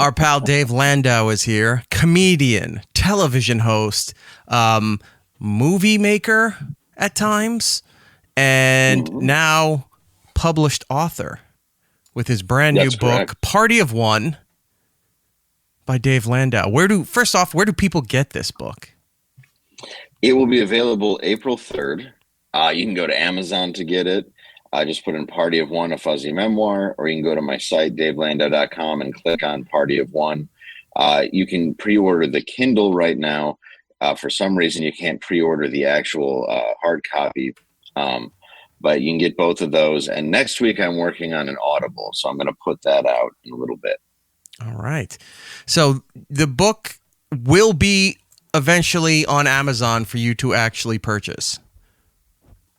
Our pal Dave Landau is here, comedian, television host, movie maker at times, and now published author with his brand new book, Party of One, by Dave Landau. First off, where do people get this book? It will be available April 3rd. You can go to Amazon to get it. Just put in Party of One, a Fuzzy Memoir, or you can go to my site, davelandau.com, and click on Party of One. You can pre-order the Kindle right now. For some reason, you can't pre-order the actual hard copy, but you can get both of those. And next week, I'm working on an Audible, so I'm going to put that out in a little bit. All right. So the book will be eventually on Amazon for you to actually purchase.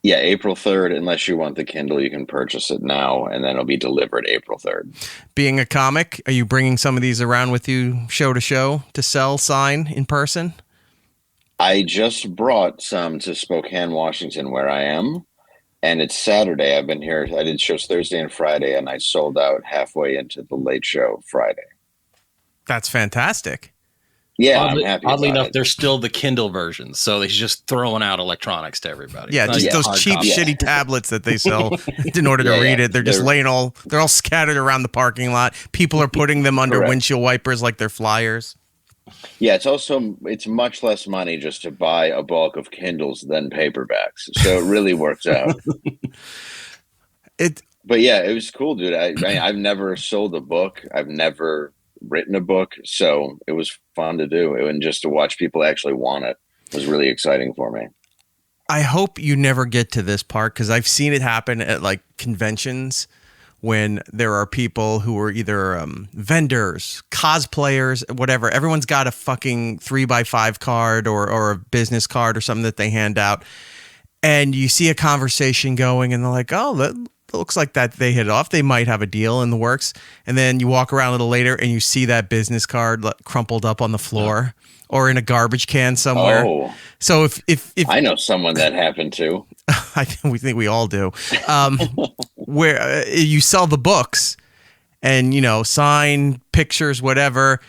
Yeah, April 3rd. Unless you want the Kindle, you can purchase it now, and then it'll be delivered April 3rd. Being a comic, are you bringing some of these around with you show to sell, sign in person? I just brought some to Spokane, Washington, where I am, and it's Saturday. I've been here. I did shows Thursday and Friday, and I sold out halfway into the late show Friday. That's fantastic. Yeah, I'm happy. Oddly enough, it. There's still the Kindle versions, so he's just throwing out electronics to everybody. Yeah, just those cheap, shitty tablets that they sell in order to read it. They're just they're all scattered around the parking lot. People are putting them under windshield wipers like they're flyers. Yeah, it's much less money just to buy a bulk of Kindles than paperbacks, so it really works out. But yeah, it was cool, dude. I've never sold a book. I've never written a book, so it was fun to do, and just to watch people actually want it was really exciting for me. I hope you never get to this part, because I've seen it happen at like conventions when there are people who are either vendors, cosplayers, whatever. Everyone's got a fucking 3x5 card or a business card or something that they hand out, and you see a conversation going and they're like, oh, that looks like that they hit it off. They might have a deal in the works. And then you walk around a little later and you see that business card crumpled up on the floor or in a garbage can somewhere. Oh. So if I know someone that happened to. we think we all do. Where you sell the books and, sign, pictures, whatever.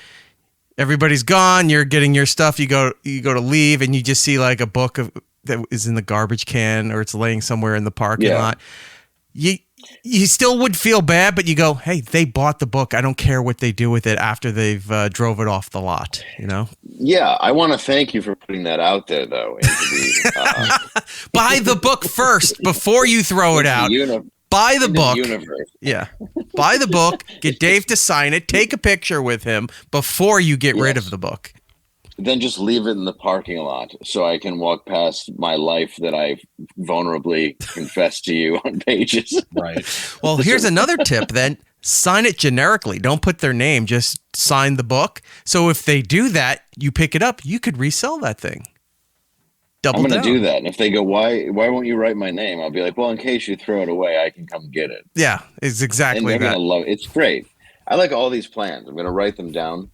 Everybody's gone. You're getting your stuff. You go to leave and you just see like a book that is in the garbage can or it's laying somewhere in the parking lot. You still would feel bad, but you go, hey, they bought the book. I don't care what they do with it after they've drove it off the lot, Yeah, I want to thank you for putting that out there, though. Buy the book first before you throw it out. Buy the book. Yeah. Buy the book, get Dave to sign it, take a picture with him before you get rid of the book. Then just leave it in the parking lot so I can walk past my life that I've vulnerably confessed to you on pages. Right. Well, here's another tip then. Sign it generically. Don't put their name. Just sign the book. So if they do that, you pick it up, you could resell that thing. I'm going to do that. And if they go, why won't you write my name? I'll be like, well, in case you throw it away, I can come get it. Yeah, it's exactly and they're going to love it. It's great. I like all these plans. I'm going to write them down.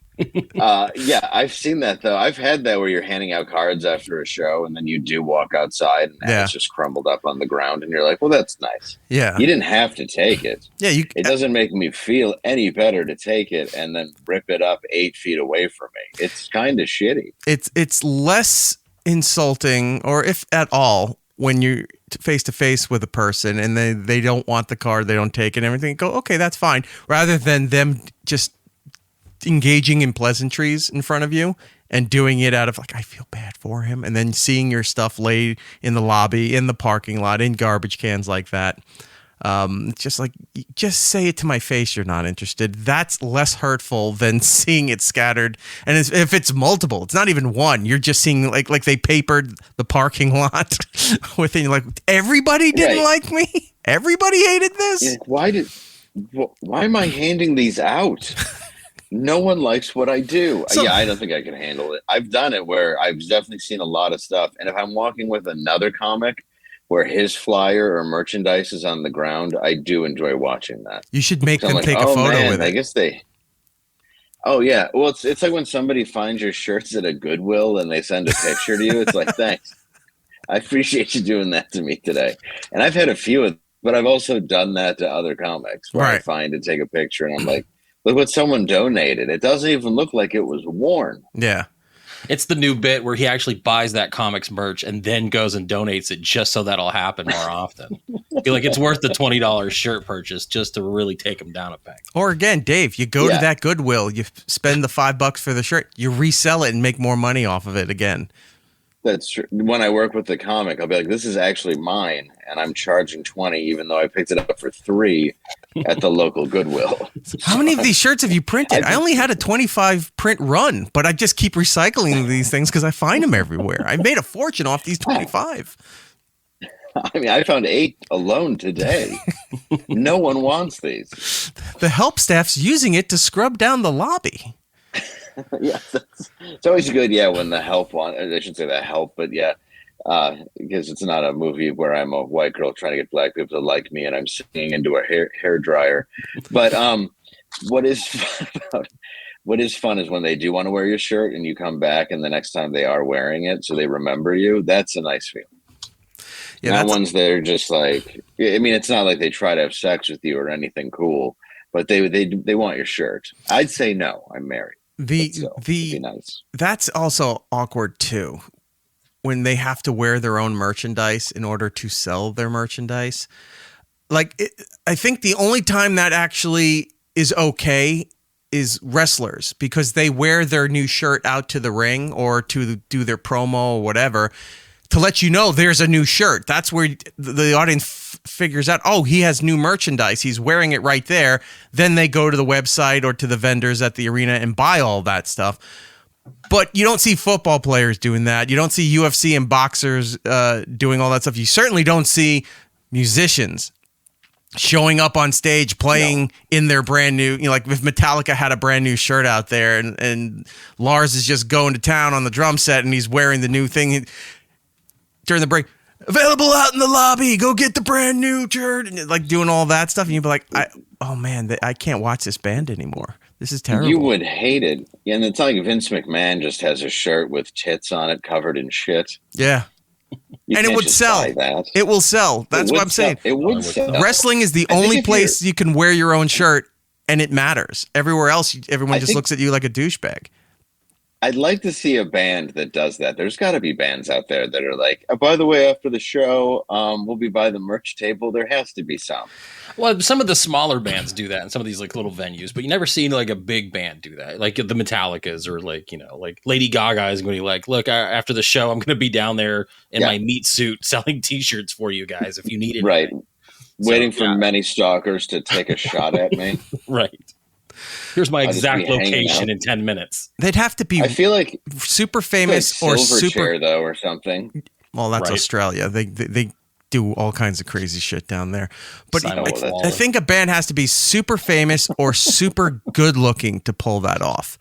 Yeah, I've seen that though. I've had that where you're handing out cards after a show and then you do walk outside and it's just crumbled up on the ground and you're like, well, that's nice. Yeah. You didn't have to take it. Yeah. It doesn't make me feel any better to take it and then rip it up 8 feet away from me. It's kind of shitty. It's less insulting, or if at all, when you're face to face with a person and they don't want the card, they don't take it and everything, go, okay, that's fine. Rather than them just engaging in pleasantries in front of you and doing it out of like, I feel bad for him, and then seeing your stuff laid in the lobby, in the parking lot, in garbage cans like that. Just like, just say it to my face you're not interested. That's less hurtful than seeing it scattered. And if it's multiple, it's not even one. You're just seeing like they papered the parking lot within, like, everybody didn't like me. Everybody hated this. Yeah, why am I handing these out? No one likes what I do. I don't think I can handle it. I've done it where I've definitely seen a lot of stuff. And if I'm walking with another comic where his flyer or merchandise is on the ground, I do enjoy watching that. You should make them take a photo with it. I guess Oh, yeah. Well, it's like when somebody finds your shirts at a Goodwill and they send a picture to you. It's like, thanks. I appreciate you doing that to me today. And I've had a few of them, but I've also done that to other comics where I find and take a picture and I'm like, Look what someone donated. It doesn't even look like it was worn. Yeah. It's the new bit where he actually buys that comics merch and then goes and donates it just so that'll happen more often. I feel like it's worth the $20 shirt purchase just to really take him down a peg. Or again, Dave, you go to that Goodwill, you spend the $5 for the shirt, you resell it and make more money off of it again. That's true. When I work with the comic, I'll be like, this is actually mine, and I'm charging 20, even though I picked it up for 3 at the local Goodwill. How many of these shirts have you printed? I only had a 25 print run, but I just keep recycling these things because I find them everywhere. I made a fortune off these 25. I mean, I found 8 alone today. No one wants these. The help staff's using it to scrub down the lobby. Yeah, it's always good, when the help I should say the help, but because it's not a movie where I'm a white girl trying to get black people to like me and I'm singing into a hair dryer. But what is fun is when they do want to wear your shirt and you come back and the next time they are wearing it, so they remember you. That's a nice feeling. Yeah, not ones that are just like, I mean, it's not like they try to have sex with you or anything cool, but they want your shirt. I'd say no, I'm married. It'd be nice. That's also awkward too, when they have to wear their own merchandise in order to sell their merchandise. I think the only time that actually is okay is wrestlers, because they wear their new shirt out to the ring or to do their promo or whatever to let you know there's a new shirt. That's where the audience figures out, oh, he has new merchandise. He's wearing it right there. Then they go to the website or to the vendors at the arena and buy all that stuff. But you don't see football players doing that. You don't see UFC and boxers doing all that stuff. You certainly don't see musicians showing up on stage playing in their brand new, like if Metallica had a brand new shirt out there and Lars is just going to town on the drum set and he's wearing the new thing during the break. Available out in the lobby. Go get the brand new shirt, and like doing all that stuff. And you'd be like, I can't watch this band anymore. This is terrible. You would hate it. Yeah, and it's like Vince McMahon just has a shirt with tits on it covered in shit. Yeah. And it would sell. It will sell. That's what I'm saying. It would sell. Wrestling is the only place you can wear your own shirt and it matters. Everywhere else, everyone just looks at you like a douchebag. I'd like to see a band that does that. There's got to be bands out there that are like, oh, by the way, after the show, we'll be by the merch table. There has to be some. Well, some of the smaller bands do that in some of these like little venues, but you never see like a big band do that. Like the Metallicas or like, like Lady Gaga is going to be like, look, after the show, I'm going to be down there in my meat suit selling T-shirts for you guys if you need it. Right. Waiting for many stalkers to take a shot at me. Right. Here's my exact location in 10 minutes. They'd have to be, I feel like, super famous like or super though or something. Well, that's Australia. They do all kinds of crazy shit down there. But I think a band has to be super famous or super good looking to pull that off.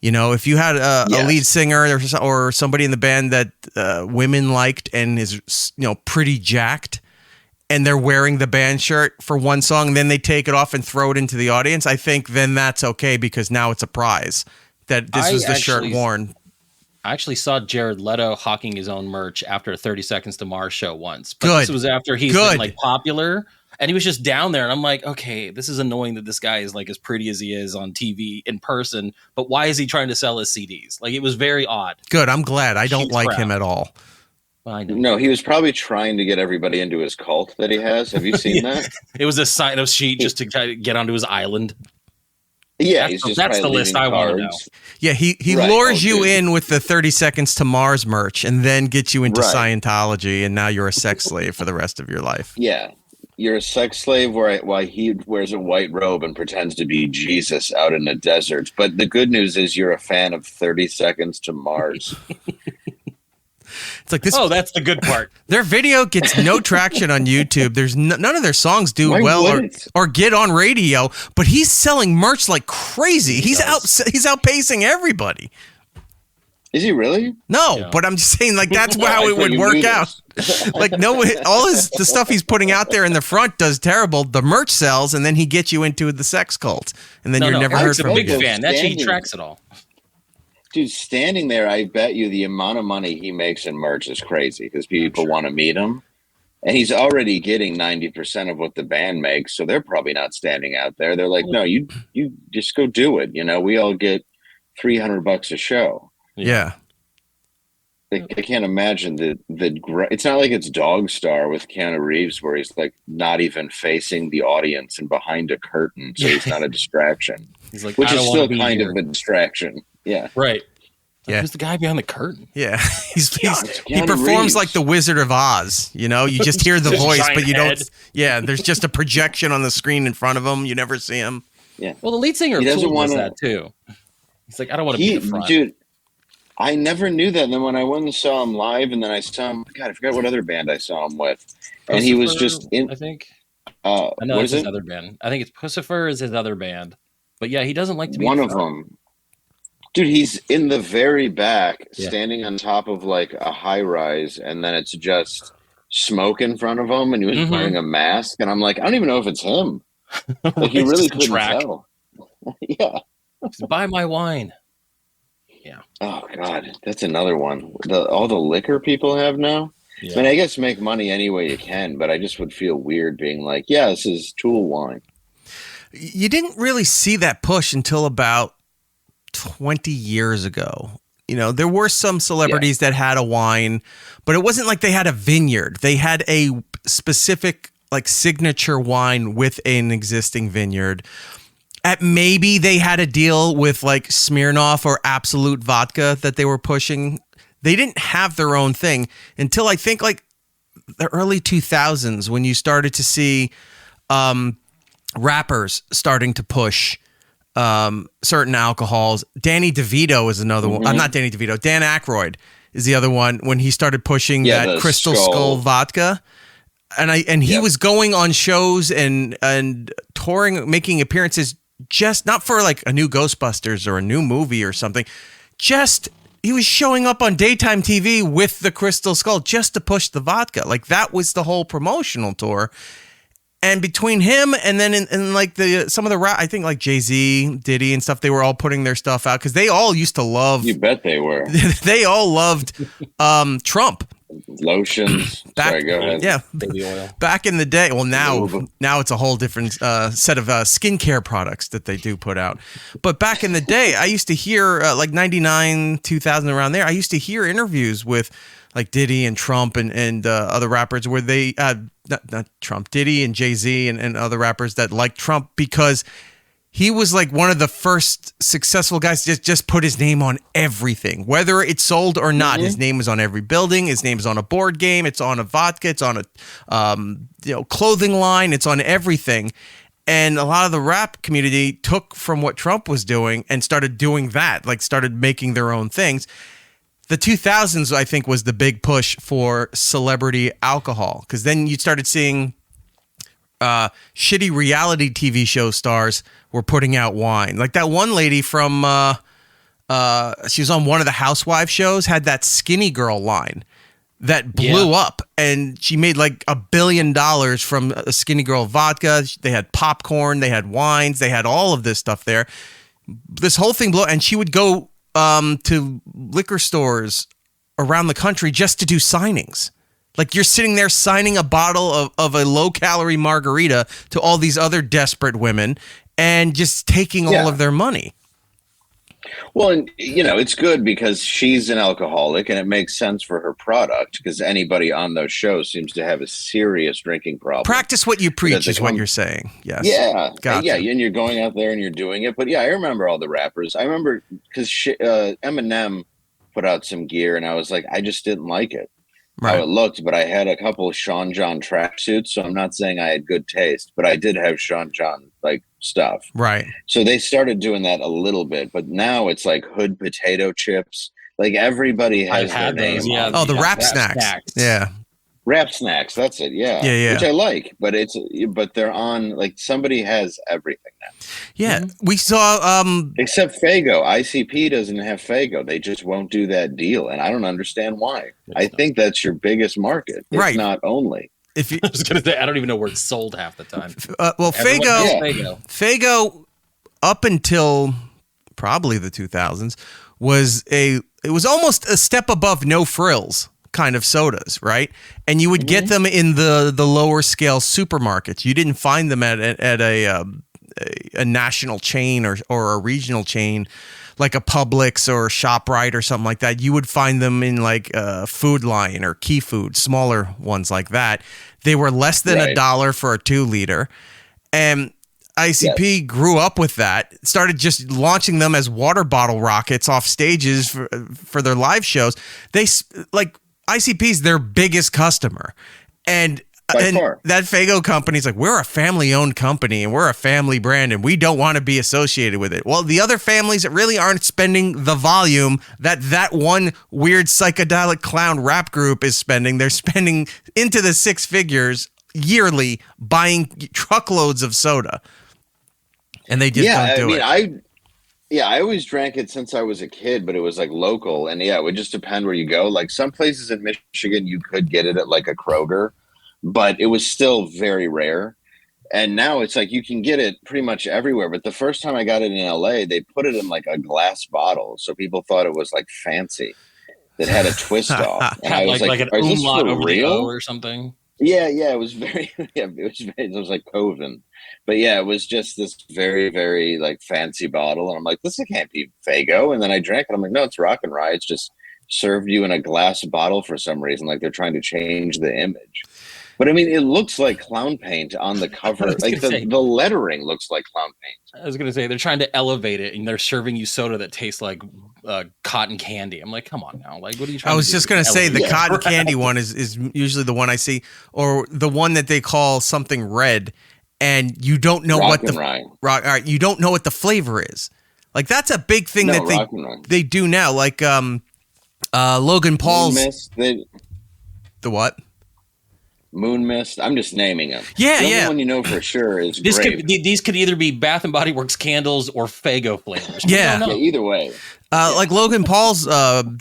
If you had a lead singer or somebody in the band that women liked and is pretty jacked, and they're wearing the band shirt for one song, and then they take it off and throw it into the audience, I think then that's okay because now it's a prize that this was the shirt worn. I actually saw Jared Leto hawking his own merch after a 30 Seconds to Mars show once. But Good. This was after he's been like popular, and he was just down there, and I'm like, okay, this is annoying that this guy is like as pretty as he is on TV in person, but why is he trying to sell his CDs? Like, it was very odd. Good. I'm glad. I don't like him at all. I know. No, he was probably trying to get everybody into his cult that he has. Have you seen that? It was a sign-up sheet just to try to get onto his island. Yeah, that's the list I want to know. Yeah, he lures you in with the 30 Seconds to Mars merch and then gets you into Scientology, and now you're a sex slave for the rest of your life. Yeah, you're a sex slave while he wears a white robe and pretends to be Jesus out in the desert. But the good news is you're a fan of 30 Seconds to Mars. It's like this. Oh, that's the good part. Their video gets no traction on YouTube. There's none of their songs do or get on radio, but he's selling merch like crazy. He's outpacing everybody. Is he really? No, but I'm just saying, like, that's how it would work out. Like, the stuff he's putting out there in the front does terrible. The merch sells, and then he gets you into the sex cult, and then you're never heard from him. He's a big fan. That's how he tracks it all. Dude, standing there, I bet you the amount of money he makes in merch is crazy because people want to meet him. And he's already getting 90% of what the band makes, so they're probably not standing out there. They're like, no, you just go do it. We all get $300 a show. Yeah. I can't imagine it's not like it's Dog Star with Keanu Reeves where he's like not even facing the audience and behind a curtain, so he's not a distraction. He's like, which is still kind of a distraction. Yeah. Right. Yeah. Who's the guy behind the curtain? Yeah. He Keanu performs Reeves. like the Wizard of Oz. You just hear the voice, but you head. don't. Yeah. There's just a projection on the screen in front of him. You never see him. Yeah. Well, the lead singer does that too. He's like, I don't want to be the front. Dude, I never knew that. And then when I went and saw him live, and then I saw him, God, I forgot what other band I saw him with. And he was just in. I think. I know it's his other band. I think it's Pussifer is his other band. But yeah, he doesn't like to be one of them. Dude, he's in the very back, standing on top of like a high rise, and then it's just smoke in front of him, and he was wearing a mask. And I'm like, I don't even know if it's him. Like, he really couldn't tell. Yeah. Just buy my wine. Yeah. Oh God, that's another one. All the liquor people have now. Yeah. I mean, I guess make money any way you can, but I just would feel weird being like, yeah, this is Tool wine. You didn't really see that push until about 20 years ago. There were some celebrities that had a wine, but it wasn't like they had a vineyard. They had a specific like signature wine with an existing vineyard. Maybe they had a deal with like Smirnoff or Absolute Vodka that they were pushing. They didn't have their own thing until I think like the early 2000s when you started to see rappers starting to push certain alcohols. Danny DeVito is another one. Not Danny DeVito. Dan Aykroyd is the other one when he started pushing that Crystal Skull vodka. And he was going on shows and touring, making appearances, just not for like a new Ghostbusters or a new movie or something. Just he was showing up on daytime TV with the Crystal Skull just to push the vodka. Like that was the whole promotional tour. And between him and then in like some of the rap, I think like Jay-Z, Diddy and stuff, they were all putting their stuff out because they all used to love. You bet they were. They all loved Trump. Lotions. Sorry, go ahead. Yeah, baby oil. Back in the day. Well, now it's a whole different set of skincare products that they do put out. But back in the day, I used to hear like 99, 2000 around there. I used to hear interviews with like Diddy and Trump and other rappers where they not Trump, Diddy and Jay-Z and other rappers that liked Trump because he was like one of the first successful guys to just put his name on everything, whether it's sold or not. His name is on every building. His name is on a board game. It's on a vodka. It's on a clothing line. It's on everything. And a lot of the rap community took from what Trump was doing and started doing that, like started making their own things. The 2000s, I think, was the big push for celebrity alcohol because then you started seeing shitty reality TV show stars were putting out wine. Like that one lady from, she was on one of the Housewives shows, had that Skinny Girl line that blew up, and she made like $1 billion from a Skinny Girl vodka. They had popcorn, they had wines, they had all of this stuff there. This whole thing blew, and she would go to liquor stores around the country just to do signings. Like you're sitting there signing a bottle of a low-calorie margarita to all these other desperate women and just taking all of their money. Well, and it's good because she's an alcoholic and it makes sense for her product because anybody on those shows seems to have a serious drinking problem. Practice what you preach is what you're saying. Yes. Yeah. Gotcha. Yeah. And you're going out there and you're doing it. But yeah, I remember all the rappers. I remember because Eminem put out some gear and I was like, I just didn't like it. How it looked, but I had a couple of Sean John tracksuits, so I'm not saying I had good taste, but I did have Sean John like stuff. Right. So they started doing that a little bit, but now it's like hood potato chips. Like everybody has their name. Yeah. Oh, the rap snacks. Yeah. Rap snacks. That's it. Yeah. Yeah. Which I like, but they're on like somebody has everything now. Yeah. We saw except Faygo. ICP doesn't have Faygo. They just won't do that deal. And I don't understand why. I think that's your biggest market. If not only. If you, I was gonna say I don't even know where it's sold half the time. Well, Faygo up until probably the 2000s was almost a step above No Frills. kind of sodas, right? And you would get them in the lower scale supermarkets. You didn't find them at a national chain or a regional chain like a Publix or ShopRite or something like that. You would find them in like Food Lion or Key Food, smaller ones like that. They were less than $1 for a 2 liter. And ICP grew up with that, started just launching them as water bottle rockets off stages for their live shows. ICP's their biggest customer. And that Faygo company's like, we're a family-owned company and we're a family brand and we don't want to be associated with it. Well, the other families that really aren't spending the volume that one weird psychedelic clown rap group is spending. They're spending into the 6 figures yearly buying truckloads of soda. And they just don't do it. I always drank it since I was a kid, but it was like local. And it would just depend where you go. Like some places in Michigan, you could get it at like a Kroger, but it was still very rare. And now it's like you can get it pretty much everywhere. But the first time I got it in LA, they put it in like a glass bottle. So people thought it was like fancy. That had a twist off. And I was like an umlaut over the O or something. Yeah, it was very, it was like Coven. But yeah, it was just this very, very like fancy bottle. And I'm like, this can't be Faygo. And then I drank it. I'm like, no, it's Rock and Rye. It's just served you in a glass bottle for some reason. Like they're trying to change the image. But I mean, it looks like clown paint on the cover. Like the lettering looks like clown paint. I was going to say, they're trying to elevate it and they're serving you soda that tastes like cotton candy. I'm like, come on now. Like, what are you trying to do? I was just going to say the cotton candy one is usually the one I see, or the one that they call something red. And you don't know you don't know what the flavor is. Like that's a big thing they do now. Like Logan Paul's the what? Moon Mist. I'm just naming them. Yeah, the only one you know for sure is these could either be Bath and Body Works candles or Faygo flavors. Yeah, either way. Like Logan Paul's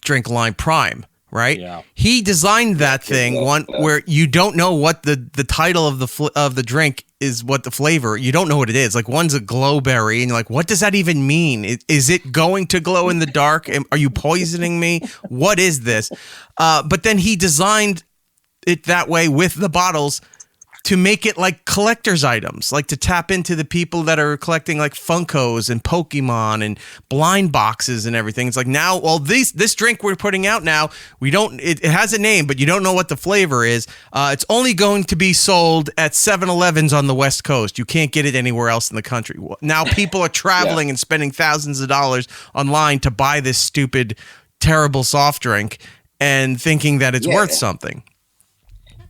drink line Prime. Right? Yeah. He designed that thing where you don't know what the title of the drink is, what the flavor. You don't know what it is. Like one's a glowberry, and you're like, what does that even mean? Is it going to glow in the dark? Are you poisoning me? What is this? But then he designed it that way with the bottles to make it like collector's items, like to tap into the people that are collecting like Funkos and Pokemon and blind boxes and everything. It's like now, well, this drink we're putting out now, it has a name, but you don't know what the flavor is. It's only going to be sold at 7-Elevens on the West Coast. You can't get it anywhere else in the country. Now people are traveling and spending thousands of dollars online to buy this stupid, terrible soft drink and thinking that it's worth something.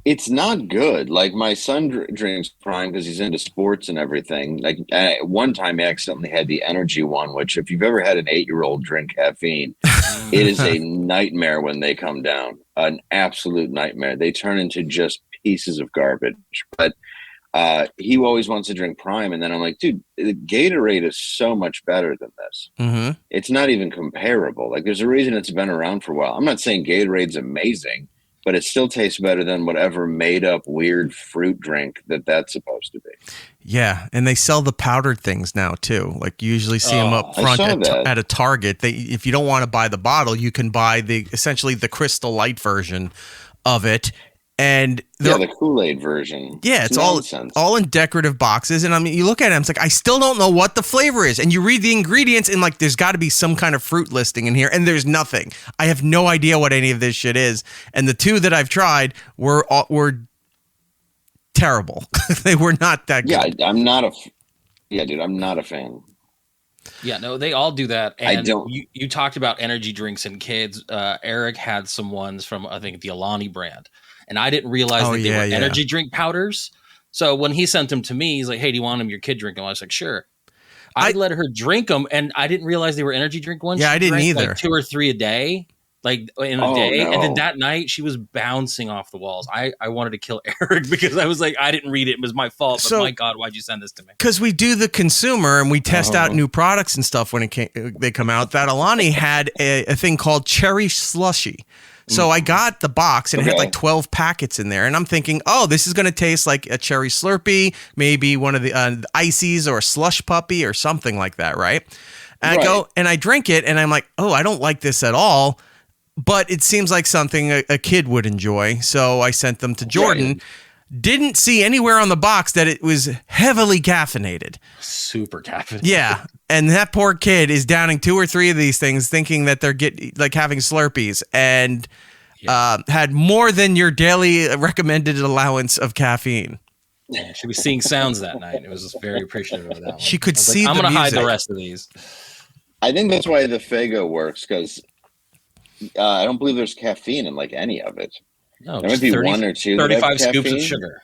It's not good. Like my son drinks Prime because he's into sports and everything. Like one time, he accidentally had the energy one, which if you've ever had an 8-year-old drink caffeine, it is a nightmare when they come down. An absolute nightmare. They turn into just pieces of garbage. But he always wants to drink Prime, and then I'm like, dude, the Gatorade is so much better than this. Mm-hmm. It's not even comparable. Like there's a reason it's been around for a while. I'm not saying Gatorade's amazing, but it still tastes better than whatever made up weird fruit drink that's supposed to be. Yeah. And they sell the powdered things now too. Like you usually see them up front at a Target. If you don't want to buy the bottle, you can buy essentially the Crystal Light version of it. And the Kool-Aid version. Yeah, it's all in decorative boxes. And I mean, you look at it, it's like, I still don't know what the flavor is. And you read the ingredients and like, there's got to be some kind of fruit listing in here. And there's nothing. I have no idea what any of this shit is. And the 2 that I've tried were terrible. They were not that good. I'm not a fan. Yeah, no, they all do that. And you talked about energy drinks and kids. Eric had some ones from, I think, the Alani brand. And I didn't realize that they were energy drink powders. So when he sent them to me, he's like, hey, do you want them? Your kid drink them? I was like, sure. I let her drink them, and I didn't realize they were energy drink ones. Yeah, I didn't either. Like 2 or 3 a day, like in a day. No. And then that night, she was bouncing off the walls. I wanted to kill Eric because I was like, I didn't read it. It was my fault. But my God, why'd you send this to me? Because we do the consumer, and we test out new products and stuff when they come out. That Alani had a thing called Cherry Slushy. So I got the box and it had like 12 packets in there. And I'm thinking, oh, this is going to taste like a cherry Slurpee, maybe one of the Ices or a Slush Puppy or something like that, right? And I go and I drink it and I'm like, oh, I don't like this at all. but it seems like something a kid would enjoy. So I sent them to Jordan. Right. Didn't see anywhere on the box that it was heavily caffeinated. Super caffeinated. Yeah. And that poor kid is downing 2 or 3 of these things thinking that they're having Slurpees and had more than your daily recommended allowance of caffeine. Yeah, she was seeing sounds that night. It was very appreciative of that one. She could see I'm the going to hide music. the rest of these. I think that's why the Faygo works, because I don't believe there's caffeine in like any of it. No, There might be 1 or 2 that have 35 scoops of caffeine. sugar.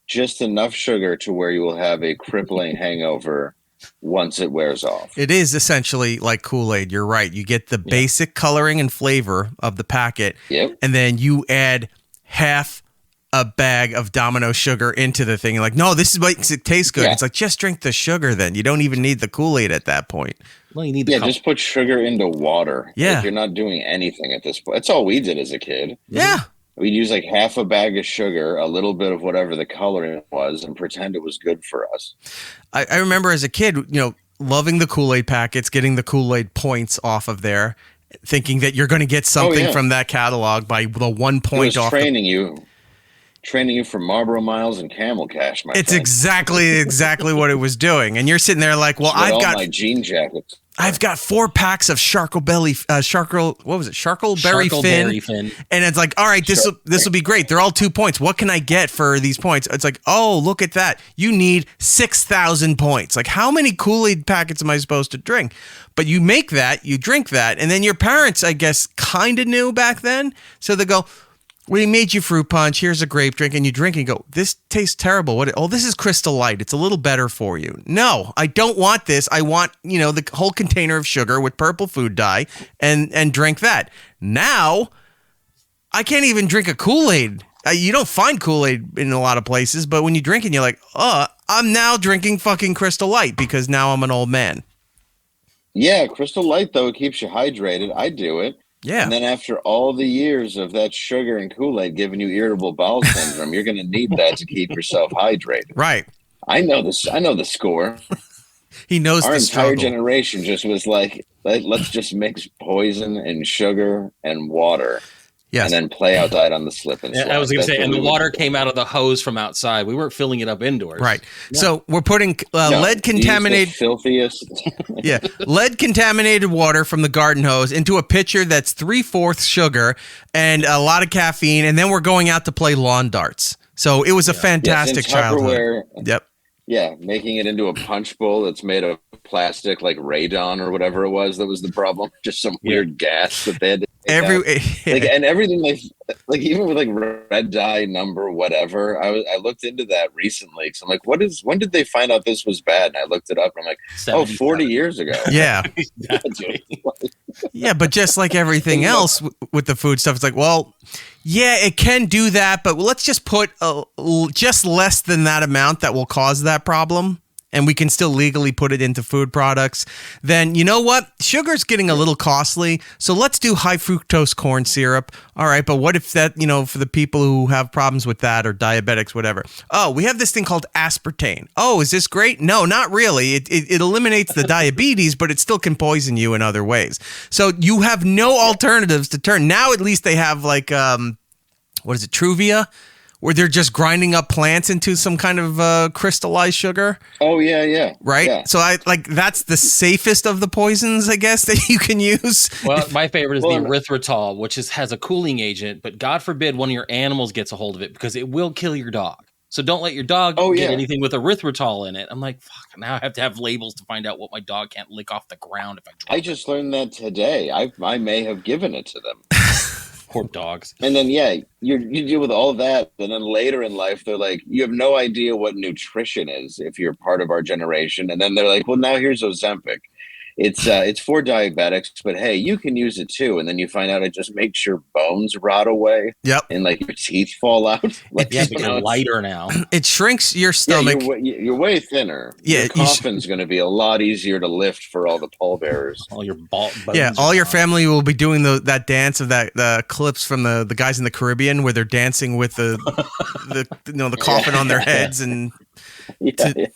Just enough sugar to where you will have a crippling hangover once it wears off. It is essentially like Kool-Aid. You're right. You get the basic coloring and flavor of the packet, and then you add half a bag of Domino sugar into the thing. You're like, no, this is what makes it taste good. Yeah. It's like, just drink the sugar then. You don't even need the Kool-Aid at that point. Well, you need the just put sugar into water. Yeah. Like, you're not doing anything at this point. That's all we did as a kid. Yeah. We'd use like half a bag of sugar, a little bit of whatever the coloring was, and pretend it was good for us. I remember as a kid, loving the Kool-Aid packets, getting the Kool-Aid points off of there, thinking that you're going to get something from that catalog by the 1 point off. Training you for Marlboro Miles and Camel Cash, my It's friend. exactly what it was doing. And you're sitting there like, well, I've got my jean jackets. I've got 4 packs of Sharkleberry Fin. And it's like, all right, this will be great. They're all 2 points. What can I get for these points? It's like, oh, look at that. You need 6,000 points. Like, how many Kool-Aid packets am I supposed to drink? But you make that, you drink that, and then your parents, I guess, kind of knew back then. So they go, we made you fruit punch. Here's a grape drink, and you drink and go, this tastes terrible. This is Crystal Light. It's a little better for you. No, I don't want this. I want, the whole container of sugar with purple food dye and drink that. Now, I can't even drink a Kool-Aid. You don't find Kool-Aid in a lot of places, but when you drink it, you're like, I'm now drinking fucking Crystal Light because now I'm an old man. Yeah, Crystal Light, though, it keeps you hydrated. I do it. Yeah. And then after all the years of that sugar and Kool-Aid giving you irritable bowel syndrome, you're going to need that to keep yourself hydrated. Right. I know this. I know the score. He knows our the entire struggle. generation just was like, let's just mix poison and sugar and water. Yes. And then play outside on the slip and slide. I was going to say, and the water would. came out of the hose from outside. We weren't filling it up indoors. Right. Yeah. So we're putting lead contaminated, filthiest. lead contaminated water from the garden hose into a pitcher that's 3/4 sugar and a lot of caffeine, and then we're going out to play lawn darts. So it was a fantastic childhood. Yep. Yeah, making it into a punch bowl that's made of plastic, like radon or whatever it was. That was the problem. Just some weird gas that they had to take out. And everything like even with like red dye number whatever. I looked into that recently because I'm like, when did they find out this was bad? And I looked it up and I'm like, 40 years ago. Yeah. Yeah, but just like everything else with the food stuff, it's like, well, yeah, it can do that, but let's just put just less than that amount that will cause that problem, and we can still legally put it into food products. Then you know what? Sugar's getting a little costly, so let's do high fructose corn syrup. All right, but what if that, for the people who have problems with that or diabetics, whatever. Oh, we have this thing called aspartame. Oh, is this great? No, not really. It eliminates the diabetes, but it still can poison you in other ways. So you have no alternatives to turn. Now at least they have like, what is it, Truvia? Where they're just grinding up plants into some kind of crystallized sugar. Oh, yeah. Right? Yeah. So that's the safest of the poisons, I guess, that you can use. Well, my favorite is the erythritol, which has a cooling agent, but God forbid one of your animals gets a hold of it because it will kill your dog. So don't let your dog get anything with erythritol in it. I'm like, fuck, now I have to have labels to find out what my dog can't lick off the ground if I drop it. I just learned that today. I may have given it to them. Poor dogs. And then, you deal with all that. And then later in life, they're like, you have no idea what nutrition is if you're part of our generation. And then they're like, well, now here's Ozempic. It's for diabetics, but hey, you can use it too. And then you find out it just makes your bones rot away. Yep. And like your teeth fall out. Like, you're lighter now. It shrinks your stomach. You're way thinner. Yeah, your coffin's going to be a lot easier to lift for all the pallbearers. All your bones. Yeah, all your family will be doing that dance of the clips from the guys in the Caribbean where they're dancing with the coffin on their heads and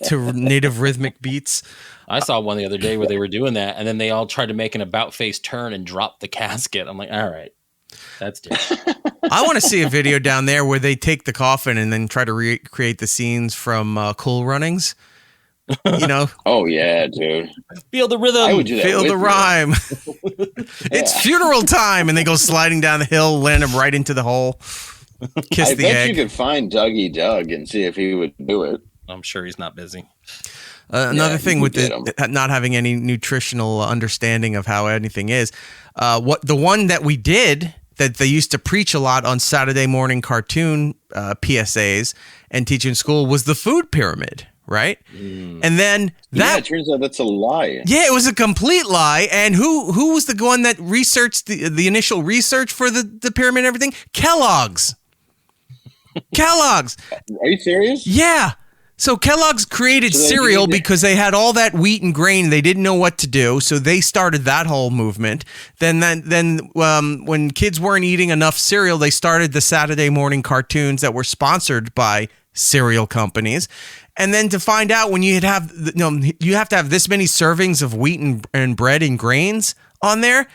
to native rhythmic beats. I saw one the other day where they were doing that, and then they all tried to make an about-face turn and drop the casket. I'm like, all right, that's different. I want to see a video down there where they take the coffin and then try to recreate the scenes from Cool Runnings. You know? Oh yeah, dude. Feel the rhythm. I would do that. Feel the rhyme. It's funeral time, and they go sliding down the hill, land him right into the hole. Kiss the egg. I bet you could find Dougie Doug and see if he would do it. I'm sure he's not busy. Another thing with not having any nutritional understanding of how anything is, the one that we did that they used to preach a lot on Saturday morning cartoon PSAs and teach in school was the food pyramid, right? And then it turns out that's a lie. Yeah, it was a complete lie. And who was the one that researched the initial research for the pyramid and everything? Kellogg's. Kellogg's. Are you serious? Yeah. So Kellogg's created cereal because they had all that wheat and grain. They didn't know what to do, so they started that whole movement. Then when kids weren't eating enough cereal, they started the Saturday morning cartoons that were sponsored by cereal companies. And then to find out when you have to have this many servings of wheat and bread and grains on there.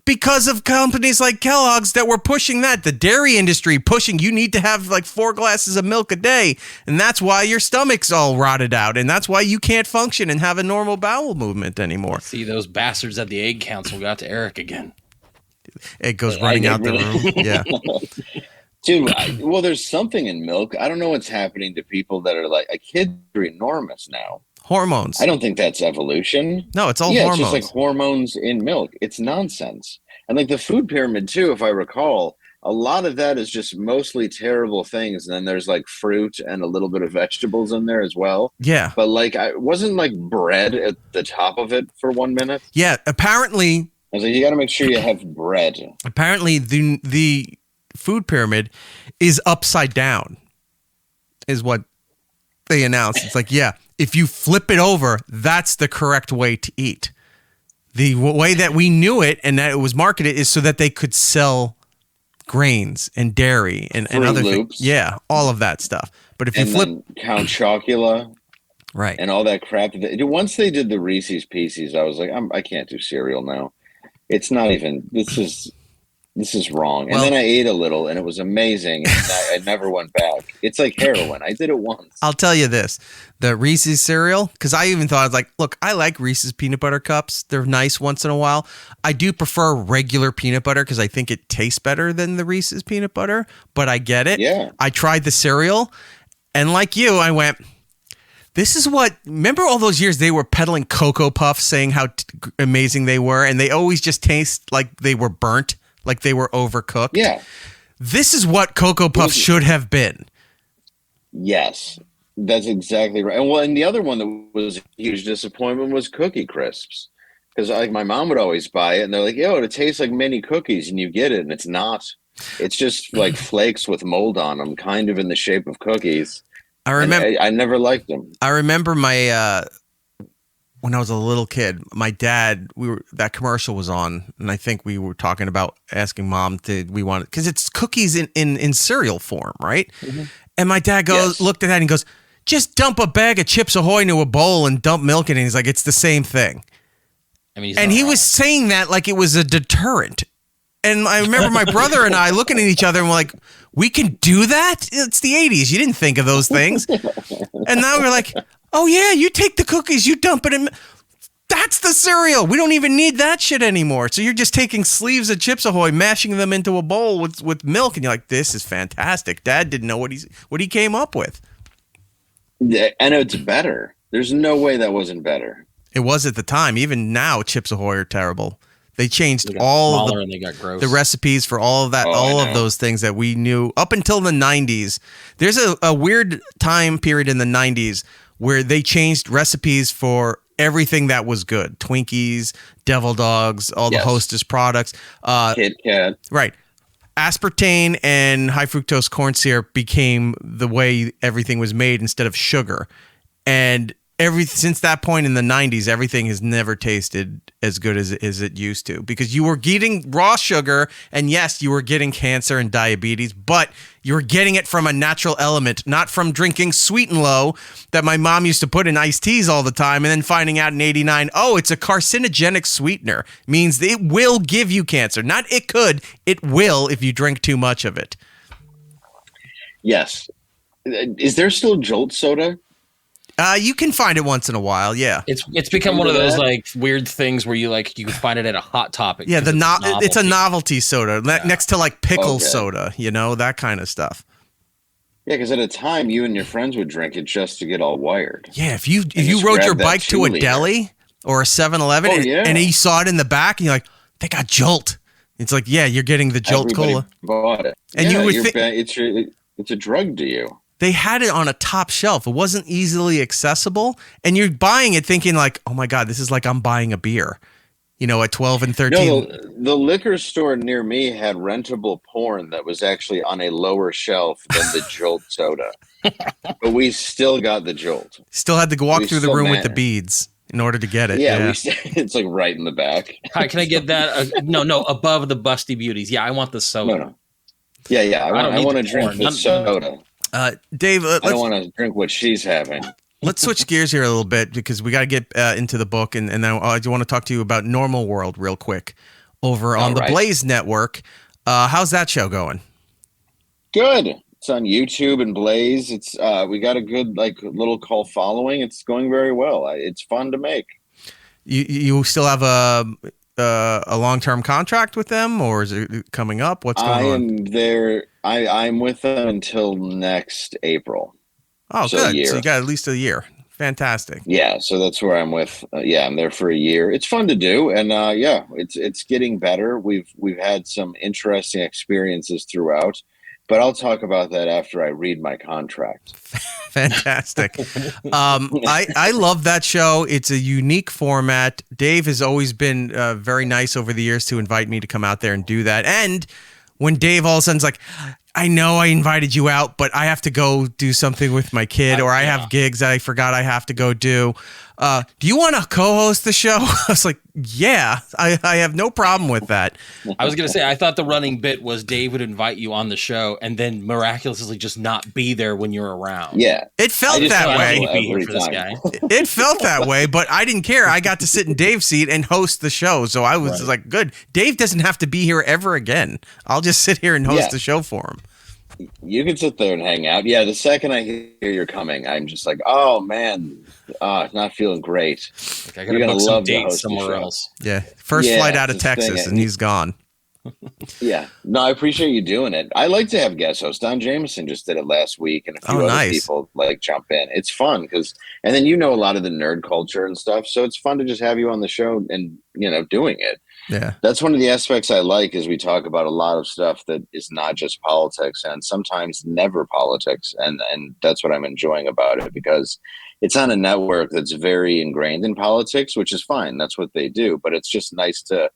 Because of companies like Kellogg's that were pushing that, the dairy industry pushing, you need to have like 4 glasses of milk a day. And that's why your stomach's all rotted out. And that's why you can't function and have a normal bowel movement anymore. See, those bastards at the Egg Council got to Eric again. It goes running out the room. Yeah. Dude, well, there's something in milk. I don't know what's happening to people that are like, kids are enormous now. Hormones. I don't think that's evolution. No, it's all hormones. It's just like hormones in milk. It's nonsense. And like the food pyramid too, if I recall, a lot of that is just mostly terrible things. And then there's like fruit and a little bit of vegetables in there as well. Yeah. But like, I wasn't like bread at the top of it for 1 minute. Yeah. Apparently. I was like, you got to make sure you have bread. Apparently the food pyramid is upside down is what they announced. It's like, yeah, if you flip it over, that's the correct way to eat. The way that we knew it and that it was marketed is so that they could sell grains and dairy and other things. Yeah, all of that stuff. But if you flip Count Chocula, right, and all that crap. Once they did the Reese's Pieces, I was like, I can't do cereal now. It's not even. This is wrong. And then I ate a little and it was amazing. And I never went back. It's like heroin. I did it once. I'll tell you this. The Reese's cereal, because I even thought, I was like, look, I like Reese's peanut butter cups. They're nice once in a while. I do prefer regular peanut butter because I think it tastes better than the Reese's peanut butter. But I get it. Yeah. I tried the cereal. And like you, I went, this is what, remember all those years they were peddling Cocoa Puffs saying how amazing they were. And they always just taste like they were burnt. Like they were overcooked. Yeah. This is what Cocoa Puffs should have been. Yes, that's exactly right. And the other one that was a huge disappointment was Cookie Crisps. Because like my mom would always buy it and they're like, yo, it tastes like mini cookies, and you get it and it's not. It's just like flakes with mold on them, kind of in the shape of cookies. I remember I never liked them. I remember my when I was a little kid, my dad, that commercial was on, and I think we were talking about asking mom, because it's cookies in cereal form, right? Mm-hmm. And my dad looked at that and goes, just dump a bag of Chips Ahoy into a bowl and dump milk in it. And he's like, it's the same thing. I mean, and he was saying that like it was a deterrent. And I remember my brother and I looking at each other and we're like, we can do that? It's the 80s. You didn't think of those things. And now we're like, oh, yeah, you take the cookies, you dump it in. That's the cereal. We don't even need that shit anymore. So you're just taking sleeves of Chips Ahoy, mashing them into a bowl with milk. And you're like, this is fantastic. Dad didn't know what he came up with. Yeah, and it's better. There's no way that wasn't better. It was at the time. Even now, Chips Ahoy are terrible. They changed all of the recipes for all of that, of those things that we knew up until the 90s. There's a weird time period in the 90s where they changed recipes for everything that was good. Twinkies, Devil Dogs, all the Hostess products. Kit Kat. Right. Aspartame and high fructose corn syrup became the way everything was made instead of sugar. And since that point in the 90s, everything has never tasted as good as it used to, because you were getting raw sugar, and yes, you were getting cancer and diabetes, but you were getting it from a natural element, not from drinking Sweet and Low that my mom used to put in iced teas all the time, and then finding out in 89, oh, it's a carcinogenic sweetener. Means it will give you cancer. Not it could, it will if you drink too much of it. Yes. Is there still Jolt soda? You can find it once in a while, yeah. It's become one of those like weird things where you can find it at a Hot Topic. Yeah, it's a novelty soda next to like pickle soda, that kind of stuff. Yeah, because at a time you and your friends would drink it just to get all wired. Yeah, if you rode your bike to a deli or a 7-Eleven and you saw it in the back and you're like, they got Jolt. It's like, yeah, you're getting the Jolt Cola. Bought it. And you would it's a drug to you. They had it on a top shelf. It wasn't easily accessible. And you're buying it thinking like, oh my God, this is like I'm buying a beer, at 12 and 13. No, the liquor store near me had rentable porn that was actually on a lower shelf than the Jolt soda. But we still got the Jolt. Still had to walk through the room with the beads in order to get it. Yeah. It's like right in the back. Hi, can I get that? No, above the Busty Beauties. Yeah, I want the soda. No. Yeah. I want to drink the soda. Dave, I don't want to drink what she's having. Let's switch gears here a little bit because we got to get into the book, and then I do want to talk to you about Normal World real quick over on the Blaze Network. How's that show going? Good. It's on YouTube and Blaze. It's we got a good little cult following. It's going very well. It's fun to make. You still have a long-term contract with them, or is it coming up? What's going on? I am there. I'm with them until next April. Oh, so good. So you got at least a year. Fantastic. Yeah. So that's where I'm with. I'm there for a year. It's fun to do, and it's getting better. We've had some interesting experiences throughout, but I'll talk about that after I read my contract. Fantastic. I love that show. It's a unique format. Dave has always been very nice over the years to invite me to come out there and do that. And when Dave all of a sudden's like, I know I invited you out, but I have to go do something with my kid, or I have gigs that I forgot I have to go do. Do you want to co-host the show? I was like, yeah, I have no problem with that. I was going to say, I thought the running bit was Dave would invite you on the show and then miraculously just not be there when you're around. Yeah. It felt that way. It felt that way, but I didn't care. I got to sit in Dave's seat and host the show. So I was like, good. Dave doesn't have to be here ever again. I'll just sit here and host the show for him. You can sit there and hang out. Yeah, the second I hear you're coming, I'm just like, oh man, not feeling great. Like, you're gonna love dates somewhere else. Yeah, first flight out of Texas, and he's gone. Yeah, no, I appreciate you doing it. I like to have guest hosts. Don Jameson just did it last week, and a few other people jump in. It's fun and then a lot of the nerd culture and stuff, so it's fun to just have you on the show and doing it. Yeah, that's one of the aspects I like is we talk about a lot of stuff that is not just politics and sometimes never politics, and that's what I'm enjoying about it because it's on a network that's very ingrained in politics, which is fine. That's what they do, but it's just nice to.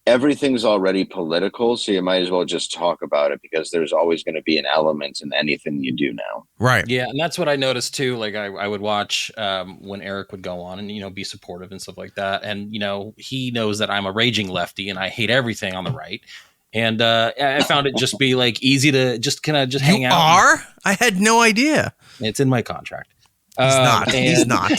Everything's already political, so you might as well just talk about it because there's always going to be an element in anything you do now. Right. Yeah, and that's what I noticed too. Like I would watch when Eric would go on and be supportive and stuff like that. And he knows that I'm a raging lefty and I hate everything on the right. And I found it just be easy to just kind of hang out. I had no idea. It's in my contract. He's not.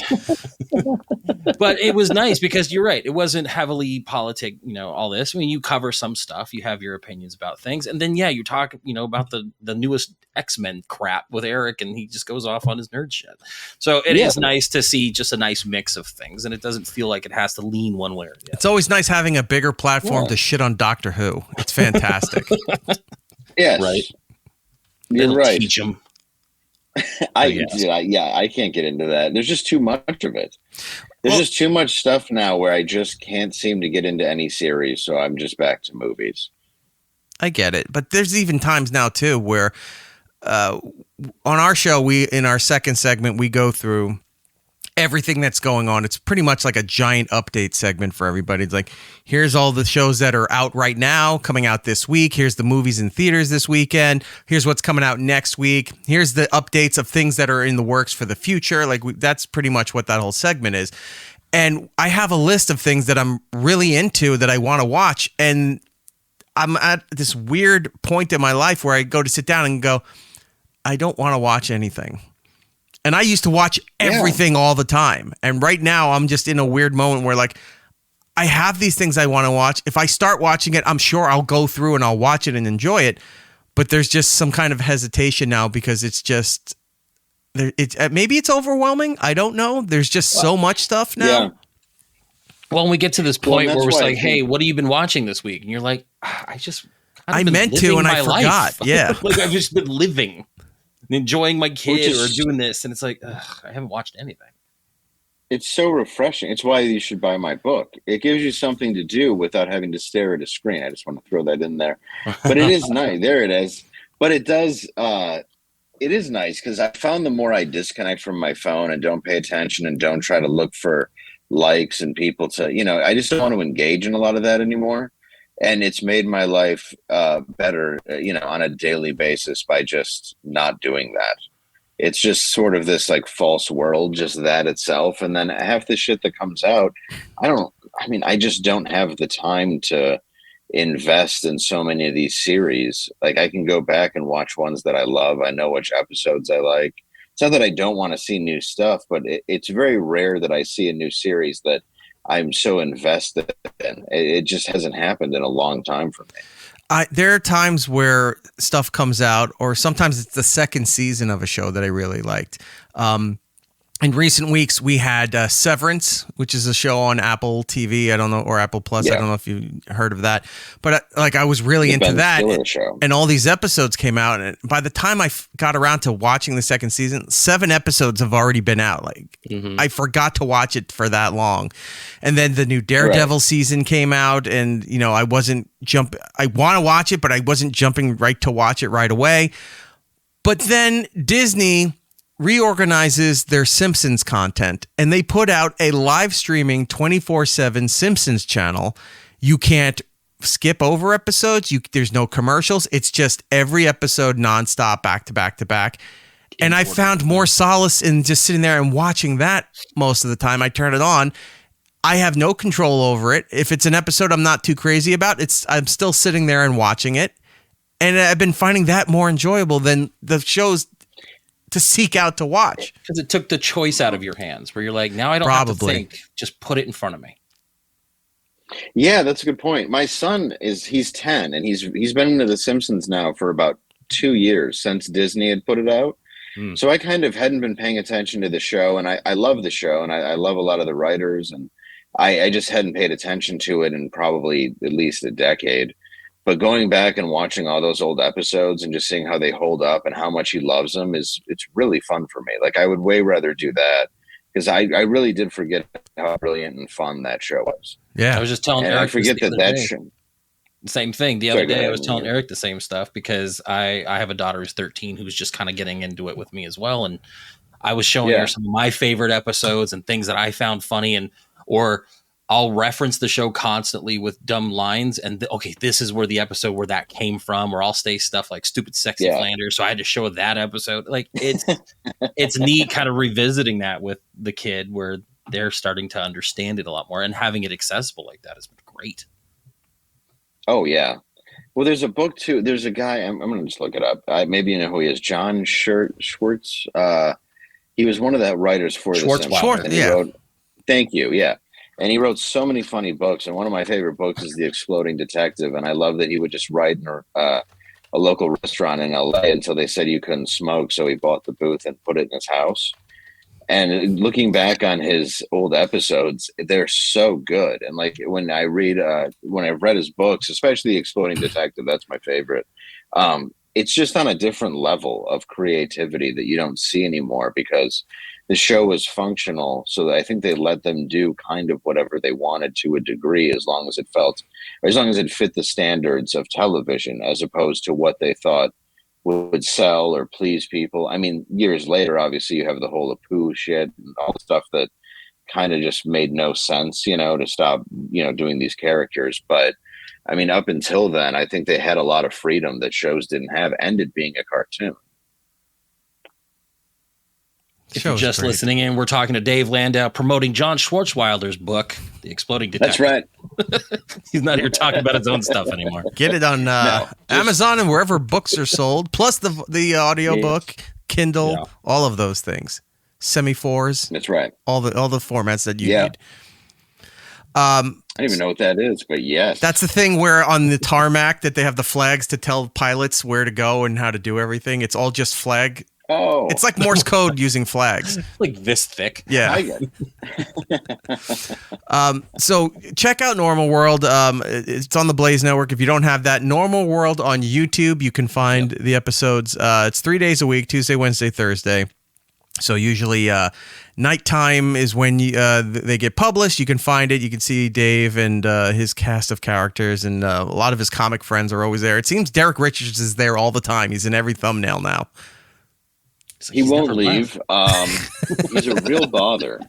But it was nice because you're right. It wasn't heavily politic, all this. I mean, you cover some stuff. You have your opinions about things. And then, you talk, about the newest X-Men crap with Eric, and he just goes off on his nerd shit. So it is nice to see just a nice mix of things, and it doesn't feel like it has to lean one way or the other. It's always nice having a bigger platform to shit on Doctor Who. It's fantastic. Yes. Right. You're right. Teach them. I can't get into that. There's just too much of it. There's just too much stuff now where I just can't seem to get into any series, so I'm just back to movies. I get it, but there's even times now too where on our show, in our second segment, we go through everything that's going on. It's pretty much like a giant update segment for everybody. It's like, here's all the shows that are out right now, coming out this week. Here's the movies in theaters this weekend. Here's what's coming out next week. Here's the updates of things that are in the works for the future. Like that's pretty much what that whole segment is. And I have a list of things that I'm really into that I want to watch. And I'm at this weird point in my life where I go to sit down and go, I don't want to watch anything. And I used to watch everything all the time. And right now I'm just in a weird moment where like, I have these things I want to watch. If I start watching it, I'm sure I'll go through and I'll watch it and enjoy it. But there's just some kind of hesitation now because it's just, maybe it's overwhelming. I don't know. There's just so much stuff now. Yeah. Well, when we get to this point where it's like, hey, what have you been watching this week? And you're like, I meant to and I forgot. Life. Yeah. Like I've just been living. Enjoying my kid or doing this, and it's like I haven't watched anything. It's so refreshing. It's why you should buy my book. It gives you something to do without having to stare at a screen. I just want to throw that in there. But it is nice. There it is. But it does. It is nice because I found the more I disconnect from my phone and don't pay attention and don't try to look for likes and people to, I just don't want to engage in a lot of that anymore. And it's made my life better, on a daily basis by just not doing that. It's just sort of this like false world, just that itself. And then half the shit that comes out, I just don't have the time to invest in so many of these series. Like I can go back and watch ones that I love. I know which episodes I like. It's not that I don't want to see new stuff, but it's very rare that I see a new series that I'm so invested in. It just hasn't happened in a long time for me. There are times where stuff comes out, or sometimes it's the second season of a show that I really liked. In recent weeks, we had Severance, which is a show on Apple TV. I don't know, or Apple Plus. Yeah. I don't know if you heard of that, but I was really into that. And all these episodes came out. And by the time I got around to watching the second season, 7 episodes have already been out. I forgot to watch it for that long. And then the new Daredevil season came out, and I wasn't I want to watch it, but I wasn't jumping right to watch it right away. But then Disney reorganizes their Simpsons content, and they put out a live streaming 24/7 Simpsons channel. You can't skip over episodes. There's no commercials. It's just every episode nonstop, back to back to back. And I found more solace in just sitting there and watching that most of the time. I turn it on. I have no control over it. If it's an episode I'm not too crazy about, I'm still sitting there and watching it. And I've been finding that more enjoyable than the shows to seek out to watch. Because it took the choice out of your hands where you're like, now I don't have to think, just put it in front of me. Yeah, that's a good point. My son he's 10 and he's been into The Simpsons now for about 2 years since Disney had put it out. So I kind of hadn't been paying attention to the show, and I love the show, and I love a lot of the writers, and I just hadn't paid attention to it in probably at least a decade. But going back and watching all those old episodes and just seeing how they hold up and how much he loves them it's really fun for me. Like I would way rather do that because I really did forget how brilliant and fun that show was. Yeah, I was just telling Eric. I forget that show. Same thing. The other day I was telling Eric the same stuff because I have a daughter who's 13 who's just kind of getting into it with me as well, and I was showing her some of my favorite episodes and things that I found funny, or I'll reference the show constantly with dumb lines and this is where the episode where that came from, or I'll say stuff like stupid sexy Flanders. So I had to show that episode. Like it's neat kind of revisiting that with the kid where they're starting to understand it a lot more, and having it accessible like that has been great. Oh yeah. Well, there's a book too. There's a guy, I'm going to just look it up. Maybe you know who he is. John Schwartz. He was one of the writers for The Simpsons. Thank you. Yeah. And he wrote so many funny books. And one of my favorite books is The Exploding Detective. And I love that he would just write in a local restaurant in LA until they said you couldn't smoke. So he bought the booth and put it in his house. And looking back on his old episodes, they're so good. And like when I've read his books, especially The Exploding Detective, that's my favorite. It's just on a different level of creativity that you don't see anymore because the show was functional. So I think they let them do kind of whatever they wanted to a degree, as long as it fit the standards of television, as opposed to what they thought would sell or please people. I mean, years later, obviously, you have the whole Apu shit and all the stuff that kind of just made no sense, to stop, doing these characters. But I mean, up until then, I think they had a lot of freedom that shows didn't have, ended being a cartoon. If you're just listening in, we're talking to Dave Landau promoting John Schwartzwelder's book, The Exploding Detective. That's right. He's not here talking about his own stuff anymore. Get it on Amazon and wherever books are sold, plus the audiobook, Kindle, all of those things. Semi-4s. That's right. All the formats that you need. I don't even know what that is, but yes. That's the thing where on the tarmac that they have the flags to tell pilots where to go and how to do everything. It's all just flag. Oh. It's like Morse code using flags. Like this thick. Yeah. I get it. So check out Normal World. It's on the Blaze Network. If you don't have that, Normal World on YouTube, you can find the episodes. It's 3 days a week, Tuesday, Wednesday, Thursday. So usually nighttime is when they get published. You can find it. You can see Dave and his cast of characters, and a lot of his comic friends are always there. It seems Derek Richards is there all the time. He's in every thumbnail now. He won't leave. He's a real bother.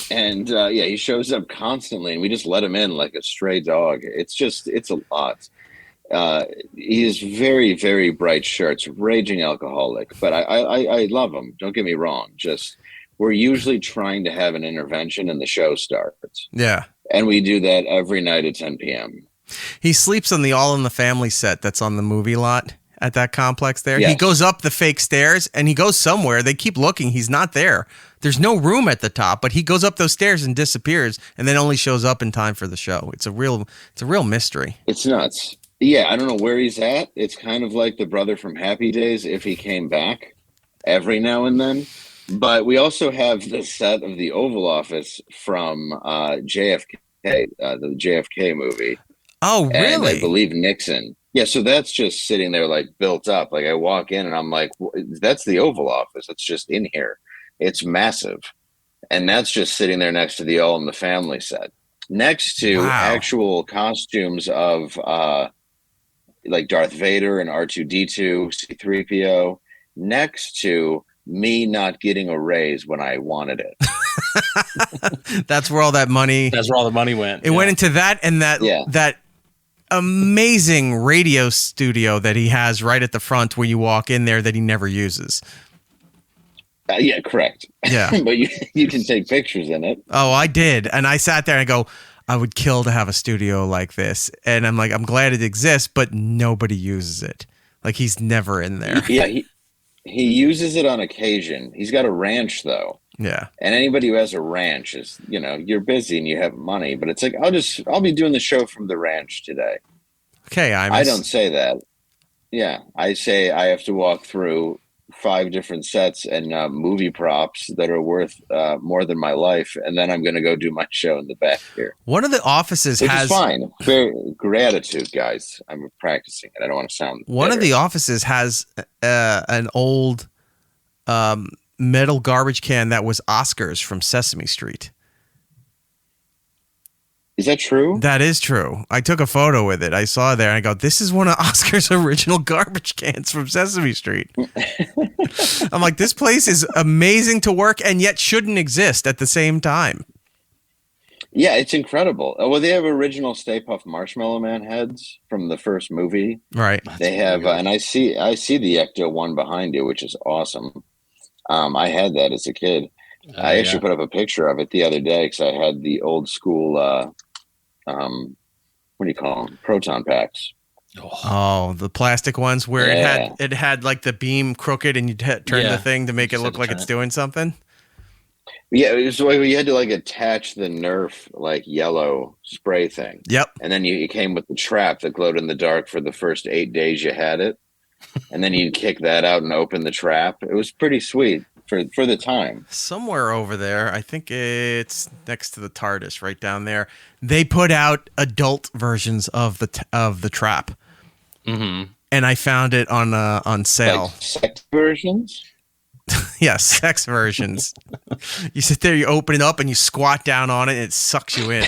And he shows up constantly, and we just let him in like a stray dog. It's a lot. He is very, very bright shirts, raging alcoholic, but I love him. Don't get me wrong. Just, we're usually trying to have an intervention and the show starts. Yeah. And we do that every night at 10 p.m. He sleeps on the All in the Family set that's on the movie lot at that complex there. Yes. He goes up the fake stairs and he goes somewhere. They keep looking. He's not there. There's no room at the top, but he goes up those stairs and disappears and then only shows up in time for the show. It's a real mystery. It's nuts. Yeah, I don't know where he's at. It's kind of like the brother from Happy Days if he came back every now and then. But we also have the set of the Oval Office from JFK, the JFK movie. Oh, really? And I believe Nixon. Yeah, so that's just sitting there like built up. Like I walk in and I'm like, that's the Oval Office. It's just in here. It's massive. And that's just sitting there next to the All in the Family set. Next to actual costumes of like Darth Vader and R2-D2, C-3PO, next to me not getting a raise when I wanted it. That's where all that money. That's where all the money went. It went into that and that amazing radio studio that he has right at the front when you walk in there that he never uses. Yeah, correct. Yeah. But you can take pictures in it. Oh, I did. And I sat there and I go, I would kill to have a studio like this. And I'm like, I'm glad it exists, but nobody uses it. Like he's never in there. Yeah, he uses it on occasion. He's got a ranch though. Yeah. And anybody who has a ranch is, you're busy and you have money, but it's like, I'll be doing the show from the ranch today. Okay. I don't say that. Yeah. I say I have to walk through 5 different sets and movie props that are worth more than my life. And then I'm going to go do my show in the back here. One of the offices Which has is fine. Very gratitude, guys. I'm practicing it. I don't want to sound one bitter. of the offices has an old metal garbage can that was Oscar's from Sesame Street. Is that true? That is true. I took a photo with it. I saw it there and I go, this is one of Oscar's original garbage cans from Sesame Street. I'm like, this place is amazing to work and yet shouldn't exist at the same time. Yeah, it's incredible. Well, they have original Stay Puft Marshmallow Man heads from the first movie. Right. They have, and I see the Ecto one behind you, which is awesome. I had that as a kid. I actually put up a picture of it the other day because I had the old school, what do you call them? Proton packs. Oh, the plastic ones where it had like the beam crooked and you turn the thing to make it look like it's doing something. Yeah, it was the way you had to like attach the Nerf like yellow spray thing. Yep. And then you came with the trap that glowed in the dark for the first 8 days you had it. And then you'd kick that out and open the trap. It was pretty sweet for the time. Somewhere over there, I think it's next to the TARDIS, right down there. They put out adult versions of the trap, and I found it on sale. Like sex versions. Yeah, sex versions. You sit there, you open it up, and you squat down on it, and it sucks you in.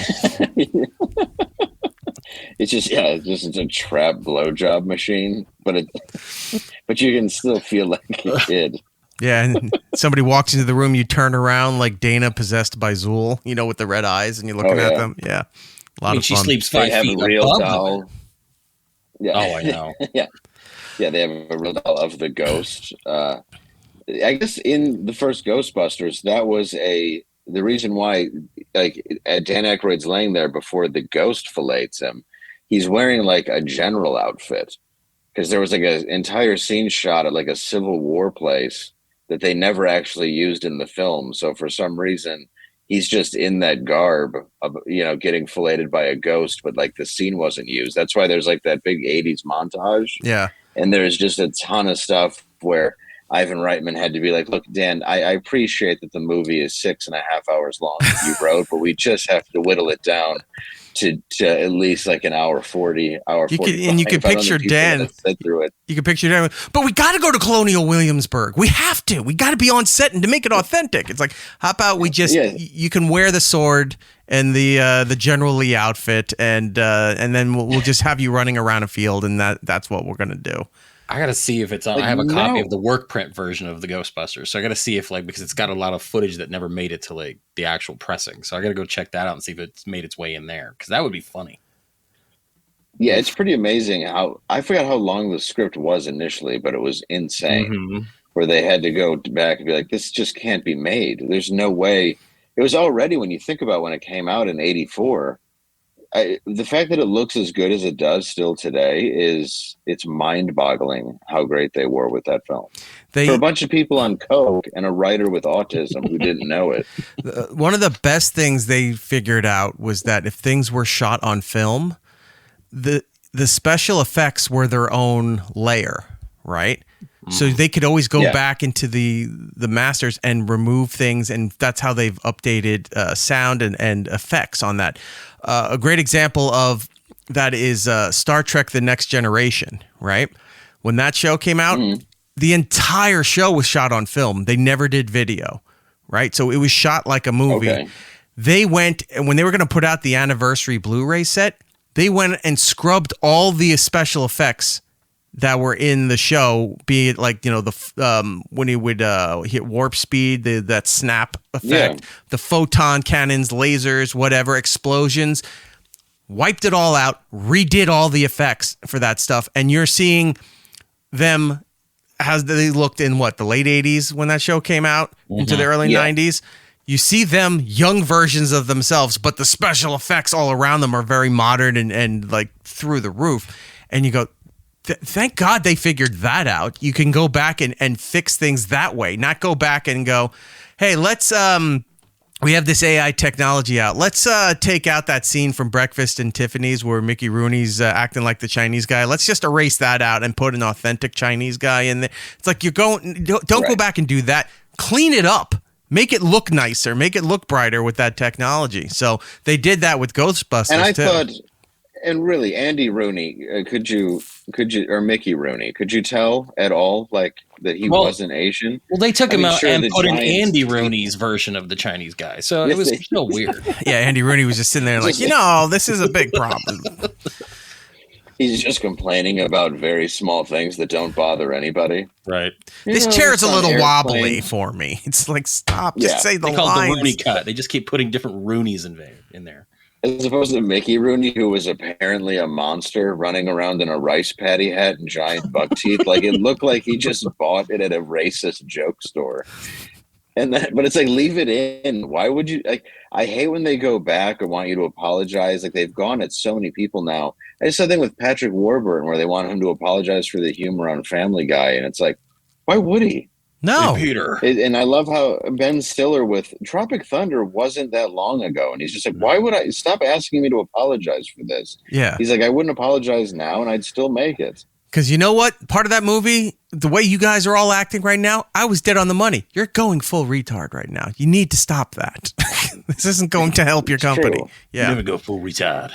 it's a trap blowjob machine, but you can still feel like a kid. Yeah, and somebody walks into the room, you turn around like Dana possessed by Zool, with the red eyes, and you're looking at them. Yeah, a lot of she fun. sleeps They 5 have feet a real above doll. them. Yeah. Oh, I know. Yeah, they have a real doll of the ghost. I guess in the first Ghostbusters, that was the reason why, like, Dan Aykroyd's laying there before the ghost fillets him. He's wearing like a general outfit because there was like an entire scene shot at like a Civil War place that they never actually used in the film. So for some reason, he's just in that garb of, getting filleted by a ghost, but like the scene wasn't used. That's why there's like that big 80s montage. Yeah. And there's just a ton of stuff where Ivan Reitman had to be like, look, Dan, I appreciate that the movie is 6.5 hours long that you wrote, but we just have to whittle it down to at least like an hour 40, hour 45. And you can picture Dan. Sit through it. You can picture Dan. But we got to go to Colonial Williamsburg. We have to. We got to be on set and to make it authentic. It's like, how about we just? Yeah. You can wear the sword and the General Lee outfit, and then we'll just have you running around a field, and that's what we're gonna do. I gotta see if it's on. I have a copy of the work print version of the Ghostbusters, so I gotta see if because it's got a lot of footage that never made it to like the actual pressing. So I gotta go check that out and see if it's made its way in there, because that would be funny. Yeah, it's pretty amazing how I forgot how long the script was initially, but it was insane. Mm-hmm. Where they had to go back and be like, this just can't be made. There's no way. It was already, when you think about when it came out in '84. The fact that it looks as good as it does still today it's mind-boggling how great they were with that film. For a bunch of people on coke and a writer with autism who didn't know it. One of the best things they figured out was that if things were shot on film, the special effects were their own layer, right? So they could always go back into the masters and remove things, and that's how they've updated sound and effects on that. A great example of that is Star Trek: The Next Generation, right? When that show came out, the entire show was shot on film. They never did video, right? So it was shot like a movie. Okay. They went, and when they were going to put out the anniversary Blu-ray set, they went and scrubbed all the special effects that were in the show, be it like, when he would hit warp speed, that snap effect, the photon cannons, lasers, whatever, explosions, wiped it all out, redid all the effects for that stuff. And you're seeing them as they looked in the late 80s when that show came out into the early 90s. You see them young versions of themselves, but the special effects all around them are very modern and like through the roof. And you go, thank God they figured that out. You can go back and fix things that way, not go back and go, hey, let's we have this AI technology out. Let's take out that scene from Breakfast and Tiffany's where Mickey Rooney's acting like the Chinese guy. Let's just erase that out and put an authentic Chinese guy in there. It's like don't go back and do that. Clean it up. Make it look nicer. Make it look brighter with that technology. So they did that with Ghostbusters and I too. Thought, and really, Andy Rooney, could you, or Mickey Rooney, could you tell at all like that he wasn't Asian? Well, they took him out and put in Andy Rooney's version of the Chinese guy, so it was still weird. Yeah, Andy Rooney was just sitting there like, this is a big problem. He's just complaining about very small things that don't bother anybody. Right. This chair is a little wobbly for me. It's like, stop, just say the lines. They call it the Rooney cut. They just keep putting different Rooneys in there. As opposed to Mickey Rooney, who was apparently a monster running around in a rice paddy hat and giant buck teeth. Like, it looked like he just bought it at a racist joke store. But it's like, leave it in. Why would you? Like, I hate when they go back or want you to apologize. Like, they've gone at so many people now. I did something with Patrick Warburton where they want him to apologize for the humor on Family Guy. And it's like, why would he? No, Peter. And I love how Ben Stiller with Tropic Thunder wasn't that long ago. And he's just like, why would I stop asking me to apologize for this? Yeah. He's like, I wouldn't apologize now and I'd still make it. Because you know what? Part of that movie, the way you guys are all acting right now, I was dead on the money. You're going full retard right now. You need to stop that. This isn't going to help your company. True. Yeah. You never go full retard.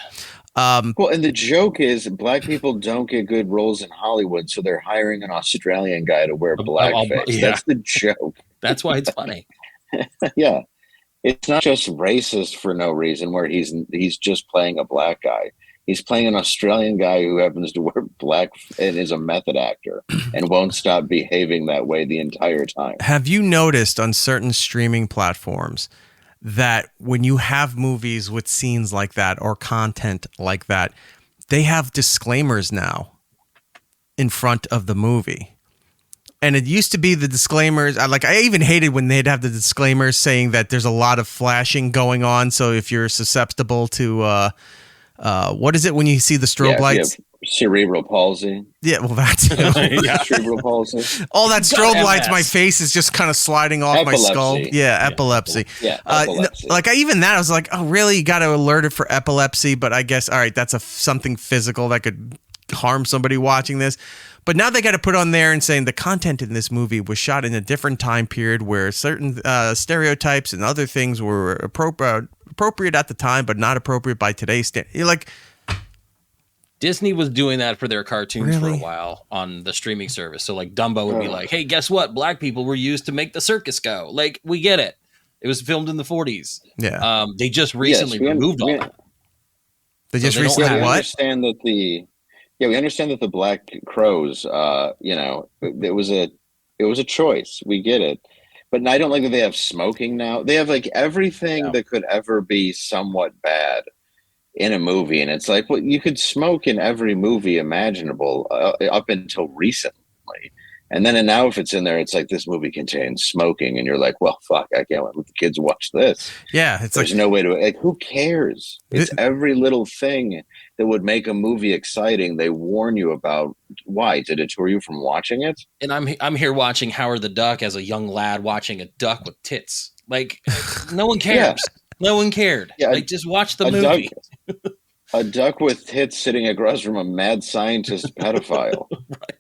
Well, and the joke is black people don't get good roles in Hollywood, so they're hiring an Australian guy to wear blackface. Yeah. That's the joke. That's why it's funny. Yeah. It's not just racist for no reason where he's just playing a black guy. He's playing an Australian guy who happens to wear black and is a method actor and won't stop behaving that way the entire time. Have you noticed on certain streaming platforms that when you have movies with scenes like that or content like that, they have disclaimers now in front of the movie? And it used to be the disclaimers. I even hated when they'd have the disclaimers saying that there's a lot of flashing going on. So if you're susceptible to what is it when you see the strobe lights? Cerebral palsy. Yeah, well, that's cerebral palsy. All that strobe lights, my face is just kind of sliding off my skull. Yeah, epilepsy. Yeah, epilepsy. Even that, I was like, oh, really? You got to alert it for epilepsy? But I guess, all right, that's something physical that could harm somebody watching this. But now they got to put on there and saying the content in this movie was shot in a different time period where certain stereotypes and other things were appropriate at the time, but not appropriate by today's standard. You're like, Disney was doing that for their cartoons for a while on the streaming service. So like Dumbo would be like, hey, guess what? Black people were used to make the circus go. Like, we get it. It was filmed in the 40s. Yeah. They just recently removed all that. They just recently we what? Understand that we understand that the Black Crows, it was a choice. We get it. But I don't like that they have smoking now. They have like everything that could ever be somewhat bad in a movie. And it's like, well, you could smoke in every movie imaginable up until recently. And now if it's in there, it's like this movie contains smoking. And you're like, well, fuck, I can't let the kids watch this. Yeah. It's There's no way to, who cares? It's every little thing that would make a movie exciting. They warn you about. Why? To deter you from watching it? And I'm here watching Howard the Duck as a young lad watching a duck with tits. Like, no one cares. No one cared. Yeah, just watch the movie. A duck with tits sitting across from a mad scientist pedophile. Right.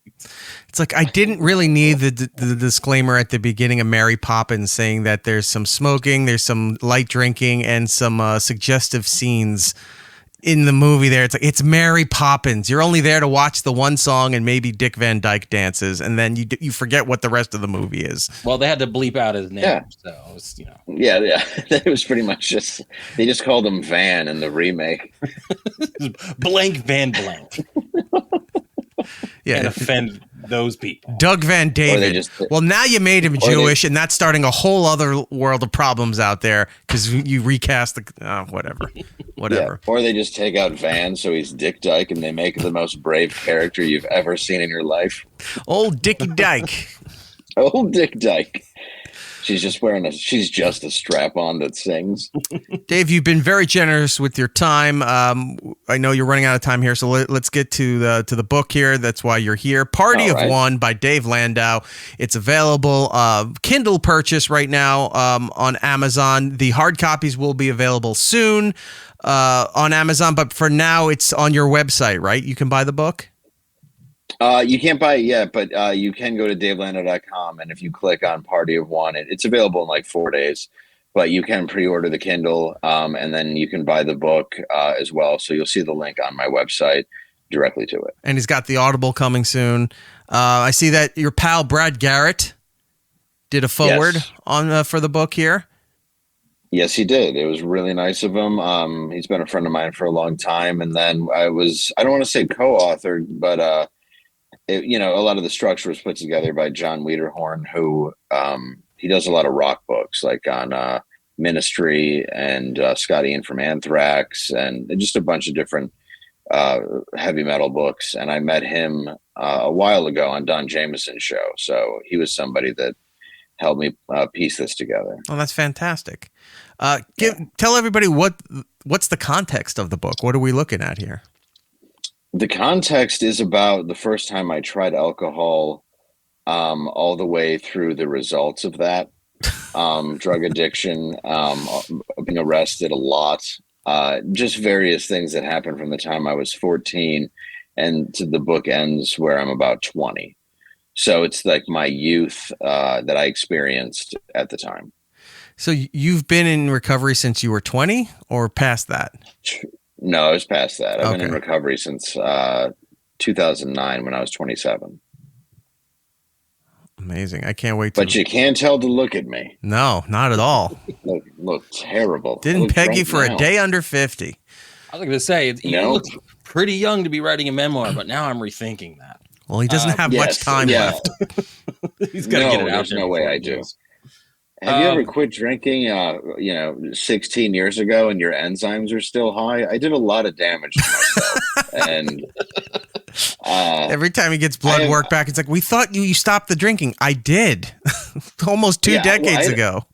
It's like I didn't really need the disclaimer at the beginning of Mary Poppins saying that there's some smoking, there's some light drinking, and some suggestive scenes in the movie there. It's like, it's Mary Poppins. You're only there to watch the one song and maybe Dick Van Dyke dances, and then you forget what the rest of the movie is. Well, they had to bleep out his name, so it was, Yeah, it was pretty much just, they just called him Van in the remake. Blank Van Blank. Yeah, and offend those people. Doug Van David. Well, now you made him Jewish, and that's starting a whole other world of problems out there because you recast the whatever. Yeah. Or they just take out Van, so he's Dick Dyke, and they make the most brave character you've ever seen in your life. Old Dickie Dyke. Old Dick Dyke. She's just a strap-on that sings. Dave, you've been very generous with your time. I know you're running out of time here, so let's get to the book here. That's why you're here. Party of One by Dave Landau. It's available Kindle purchase right now on Amazon. The hard copies will be available soon on Amazon, but for now, it's on your website, right? You can buy the book? You can't buy it yet, but you can go to davelandau.com, and if you click on Party of One, it's available in like 4 days. But you can pre-order the Kindle, and then you can buy the book as well. So you'll see the link on my website directly to it. And he's got the Audible coming soon. I see that your pal Brad Garrett did a forward on for the book here. Yes, he did. It was really nice of him. He's been a friend of mine for a long time. And then I don't want to say co-authored, but a lot of the structure was put together by John Wiederhorn, who he does a lot of rock books, like on Ministry and Scotty Ian from Anthrax, and just a bunch of different heavy metal books. And I met him a while ago on Don Jameson's show. So he was somebody that helped me piece this together. Oh, that's fantastic. Tell everybody what's the context of the book. What are we looking at here? The context is about the first time I tried alcohol, all the way through the results of that, drug addiction, being arrested a lot, just various things that happened from the time I was 14 and to the book ends where I'm about 20. So it's like my youth that I experienced at the time. So you've been in recovery since you were 20 or past that? No, I was past that. I've been in recovery since 2009 when I was 27. Amazing. I can't wait. But you can't tell to look at me. No, not at all. Look terrible. Didn't peg you for a day under 50. I was going to say, you No. look pretty young to be writing a memoir, but now I'm rethinking that. Well, he doesn't have much time left. He's got to get it out there's there. no way I do. Have you ever quit drinking, 16 years ago and your enzymes are still high? I did a lot of damage to myself. And every time he gets blood work back, it's like, we thought you stopped the drinking. I did. Almost 2 decades ago.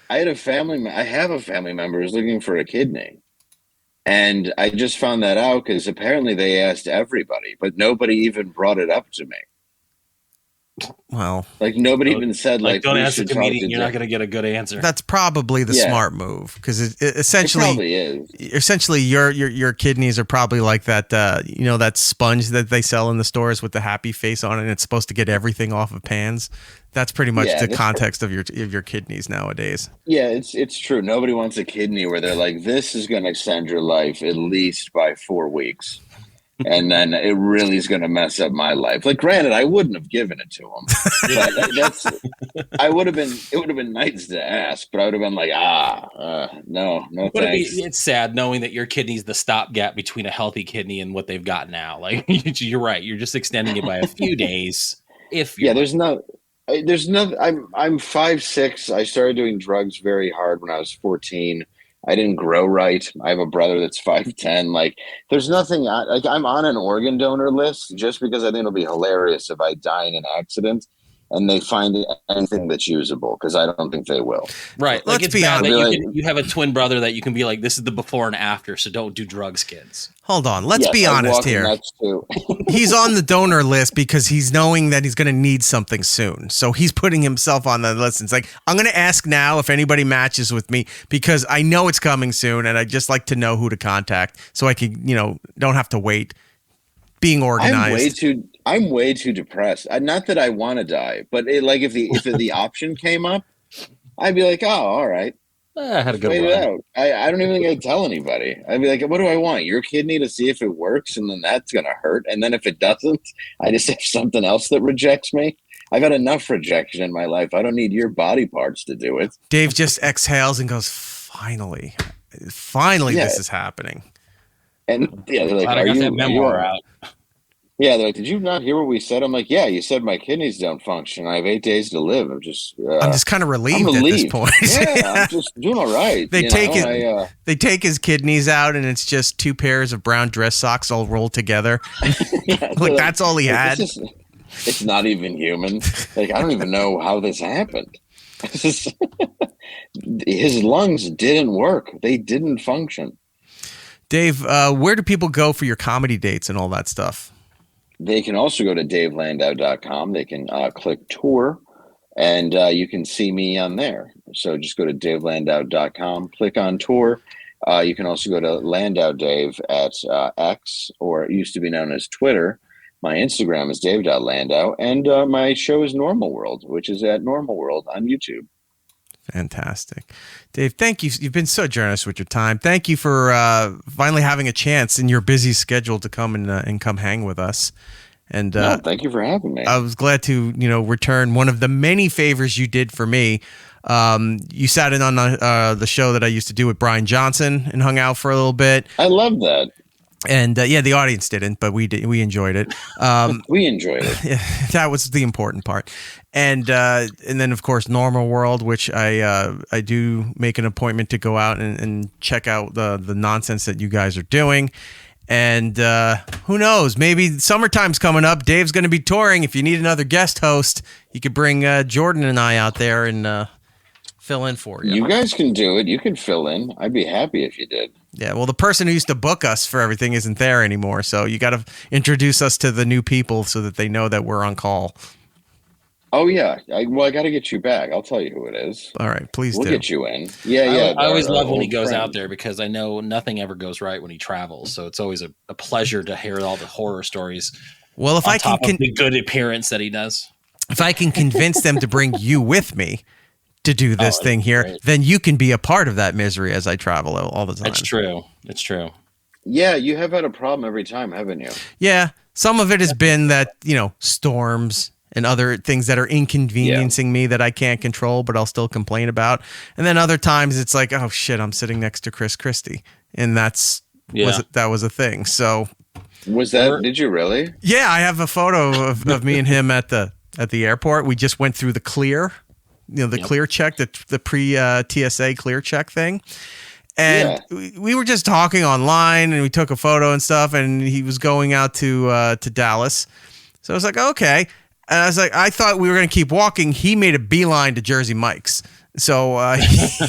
I have a family member who's looking for a kidney. And I just found that out because apparently they asked everybody, but nobody even brought it up to me. Well, like nobody even said don't ask a comedian. You're not going to get a good answer. That's probably the smart move because it essentially probably is. Essentially, your kidneys are probably like that. That sponge that they sell in the stores with the happy face on it. And it's supposed to get everything off of pans. That's pretty much the context of your kidneys nowadays. Yeah, it's true. Nobody wants a kidney where they're like, this is going to extend your life at least by 4 weeks. And then it really is going to mess up my life. Like, granted, I wouldn't have given it to him. But it would have been nice to ask, but I would have been like, no, thanks. It's sad knowing that your kidney's the stopgap between a healthy kidney and what they've got now. Like, you're right. You're just extending it by a few days. There's no, I'm 5'6". I started doing drugs very hard when I was 14. I didn't grow right. I have a brother that's 5'10". Like, there's nothing. I'm on an organ donor list just because I think it'll be hilarious if I die in an accident and they find anything that's usable, because I don't think they will. Right. Like, it's bad that you have a twin brother that you can be like, this is the before and after, so don't do drugs, kids. Hold on. Let's be honest here. He's on the donor list because he's knowing that he's going to need something soon. So he's putting himself on the list. It's like, I'm going to ask now if anybody matches with me because I know it's coming soon and I just like to know who to contact so I can, don't have to wait. Being organized. I'm way too depressed. Not that I want to die, but if the option came up, I'd be like, oh, all right. I had a good wait run. it out. I don't even think I'd tell anybody. I'd be like, what do I want? Your kidney to see if it works, and then that's gonna hurt. And then if it doesn't, I just have something else that rejects me. I've had enough rejection in my life. I don't need your body parts to do it. Dave just exhales and goes, finally, this is happening. And they're like, I got that memoir out. Yeah, they're like, did you not hear what we said? I'm like, yeah, you said my kidneys don't function. I have 8 days to live. I'm just kind of relieved at this point. Yeah, I'm just doing all right. They take his kidneys out, and it's just 2 pairs of brown dress socks all rolled together. Like, that's all he had. It's not even human. Like, I don't even know how this happened. His lungs didn't work. They didn't function. Dave, where do people go for your comedy dates and all that stuff? They can also go to davelandau.com. They can click tour, and you can see me on there. So just go to davelandau.com, click on tour. You can also go to Landau Dave at X, or it used to be known as Twitter. My Instagram is dave.landau, and my show is Normal World, which is at Normal World on YouTube. Fantastic. Dave, thank you. You've been so generous with your time. Thank you for finally having a chance in your busy schedule to come and come hang with us. And thank you for having me. I was glad to, return one of the many favors you did for me. You sat in on the show that I used to do with Brian Johnson and hung out for a little bit. I love that. And the audience didn't, but we did. We enjoyed it. We enjoyed it. Yeah, that was the important part. And then of course Normal World, which I do make an appointment to go out and check out the nonsense that you guys are doing. And who knows? Maybe summertime's coming up. Dave's going to be touring. If you need another guest host, you could bring Jordan and I out there and fill in for you. You guys can do it. You can fill in. I'd be happy if you did. Yeah, well, the person who used to book us for everything isn't there anymore, so you got to introduce us to the new people so that they know that we're on call. Oh, yeah. I got to get you back. I'll tell you who it is. All right, please we'll do. We'll get you in. Yeah. I always love when he goes out there because I know nothing ever goes right when he travels, so it's always a pleasure to hear all the horror stories. Well, if I can the good appearance that he does. If I can convince them to bring you with me to do this thing here, great. Then you can be a part of that misery as I travel all the time. It's true. It's true. Yeah, you have had a problem every time, haven't you? Yeah, some of it has been that, storms and other things that are inconveniencing me that I can't control, but I'll still complain about. And then other times it's like, oh shit, I'm sitting next to Chris Christie. And that's that was a thing. So was that? Did you really? Yeah, I have a photo of me and him at the airport. We just went through the clear, clear check, the pre TSA clear check thing. And we were just talking online, and we took a photo and stuff, and he was going out to Dallas. So I was like, okay. And I was like, I thought we were going to keep walking. He made a beeline to Jersey Mike's. So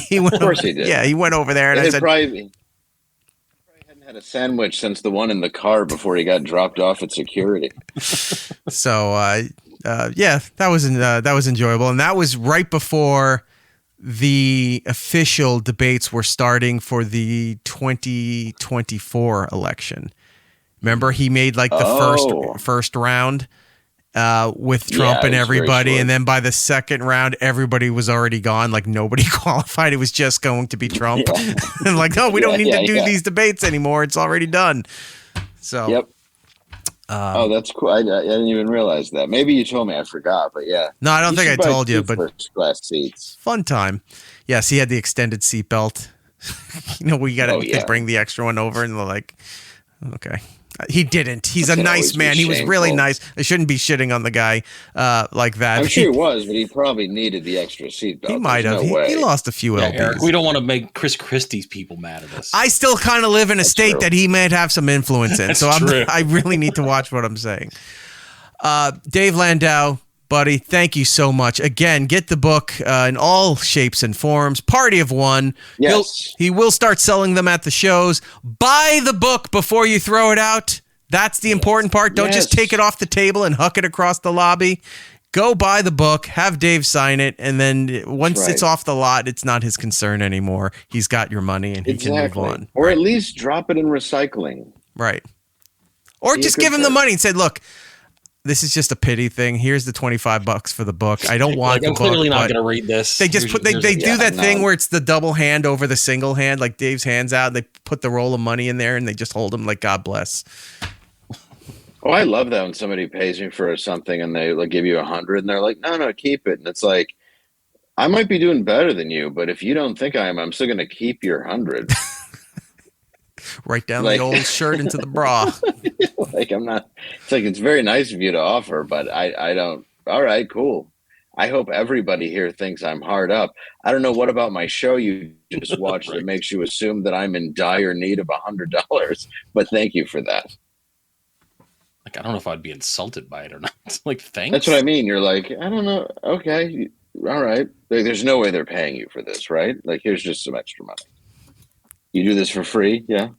he went. Of course he did. Yeah, he went over there, and I said, probably hadn't had a sandwich since the one in the car before he got dropped off at security. So that was enjoyable, and that was right before the official debates were starting for the 2024 election. Remember, he made like the first round with Trump and everybody, and then by the second round, everybody was already gone. Like nobody qualified. It was just going to be Trump. And like, we don't need to do these debates anymore. It's already done. So. Yep. That's cool. I didn't even realize that. Maybe you told me. I forgot, but yeah. No, I don't think I told you, but first class seats. Fun time. Yes, he had the extended seat belt. We got to bring the extra one over, and they're like, okay. He didn't. He's a nice man. He was really nice. I shouldn't be shitting on the guy like that. I'm sure he was, but he probably needed the extra seatbelt. He might have. He lost a few lbs. Eric, we don't want to make Chris Christie's people mad at us. I still kind of live in a state that he might have some influence in, so I really need to watch what I'm saying. Dave Landau, buddy, thank you so much. Again, get the book in all shapes and forms. Party of One. Yes. He will start selling them at the shows. Buy the book before you throw it out. That's the important part. Don't just take it off the table and huck it across the lobby. Go buy the book, have Dave sign it, and then once it's off the lot, it's not his concern anymore. He's got your money, and he can move on. Or at least drop it in recycling. Right. Or just give him the money and say, look, this is just a pity thing. Here's the $25 for the book. I don't want the book. I'm clearly not going to read this. They just they do that thing where it's the double hand over the single hand, like Dave's hands out. They put the roll of money in there and they just hold them like God bless. Oh, I love that when somebody pays me for something and they give you 100 and they're like, no, keep it. And it's like, I might be doing better than you, but if you don't think I am, I'm still going to keep your 100. Right down the old shirt into the bra. I'm not. It's like it's very nice of you to offer, but I don't. All right, cool. I hope everybody here thinks I'm hard up. I don't know what about my show you just watched that makes you assume that I'm in dire need of $100, but thank you for that. I don't know if I'd be insulted by it or not. Thanks. That's what I mean. You're like, I don't know. Okay, all right. There's no way they're paying you for this, right? Here's just some extra money. You do this for free, yeah?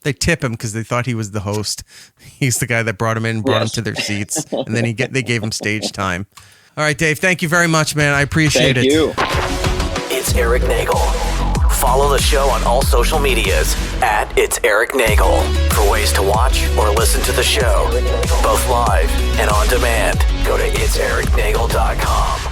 They tip him because they thought he was the host. He's the guy that brought him in and brought them to their seats. And then they gave him stage time. All right, Dave, thank you very much, man. I appreciate it. Thank you. It's Eric Nagel. Follow the show on all social medias at It's Eric Nagel for ways to watch or listen to the show, both live and on demand. Go to itsericnagel.com.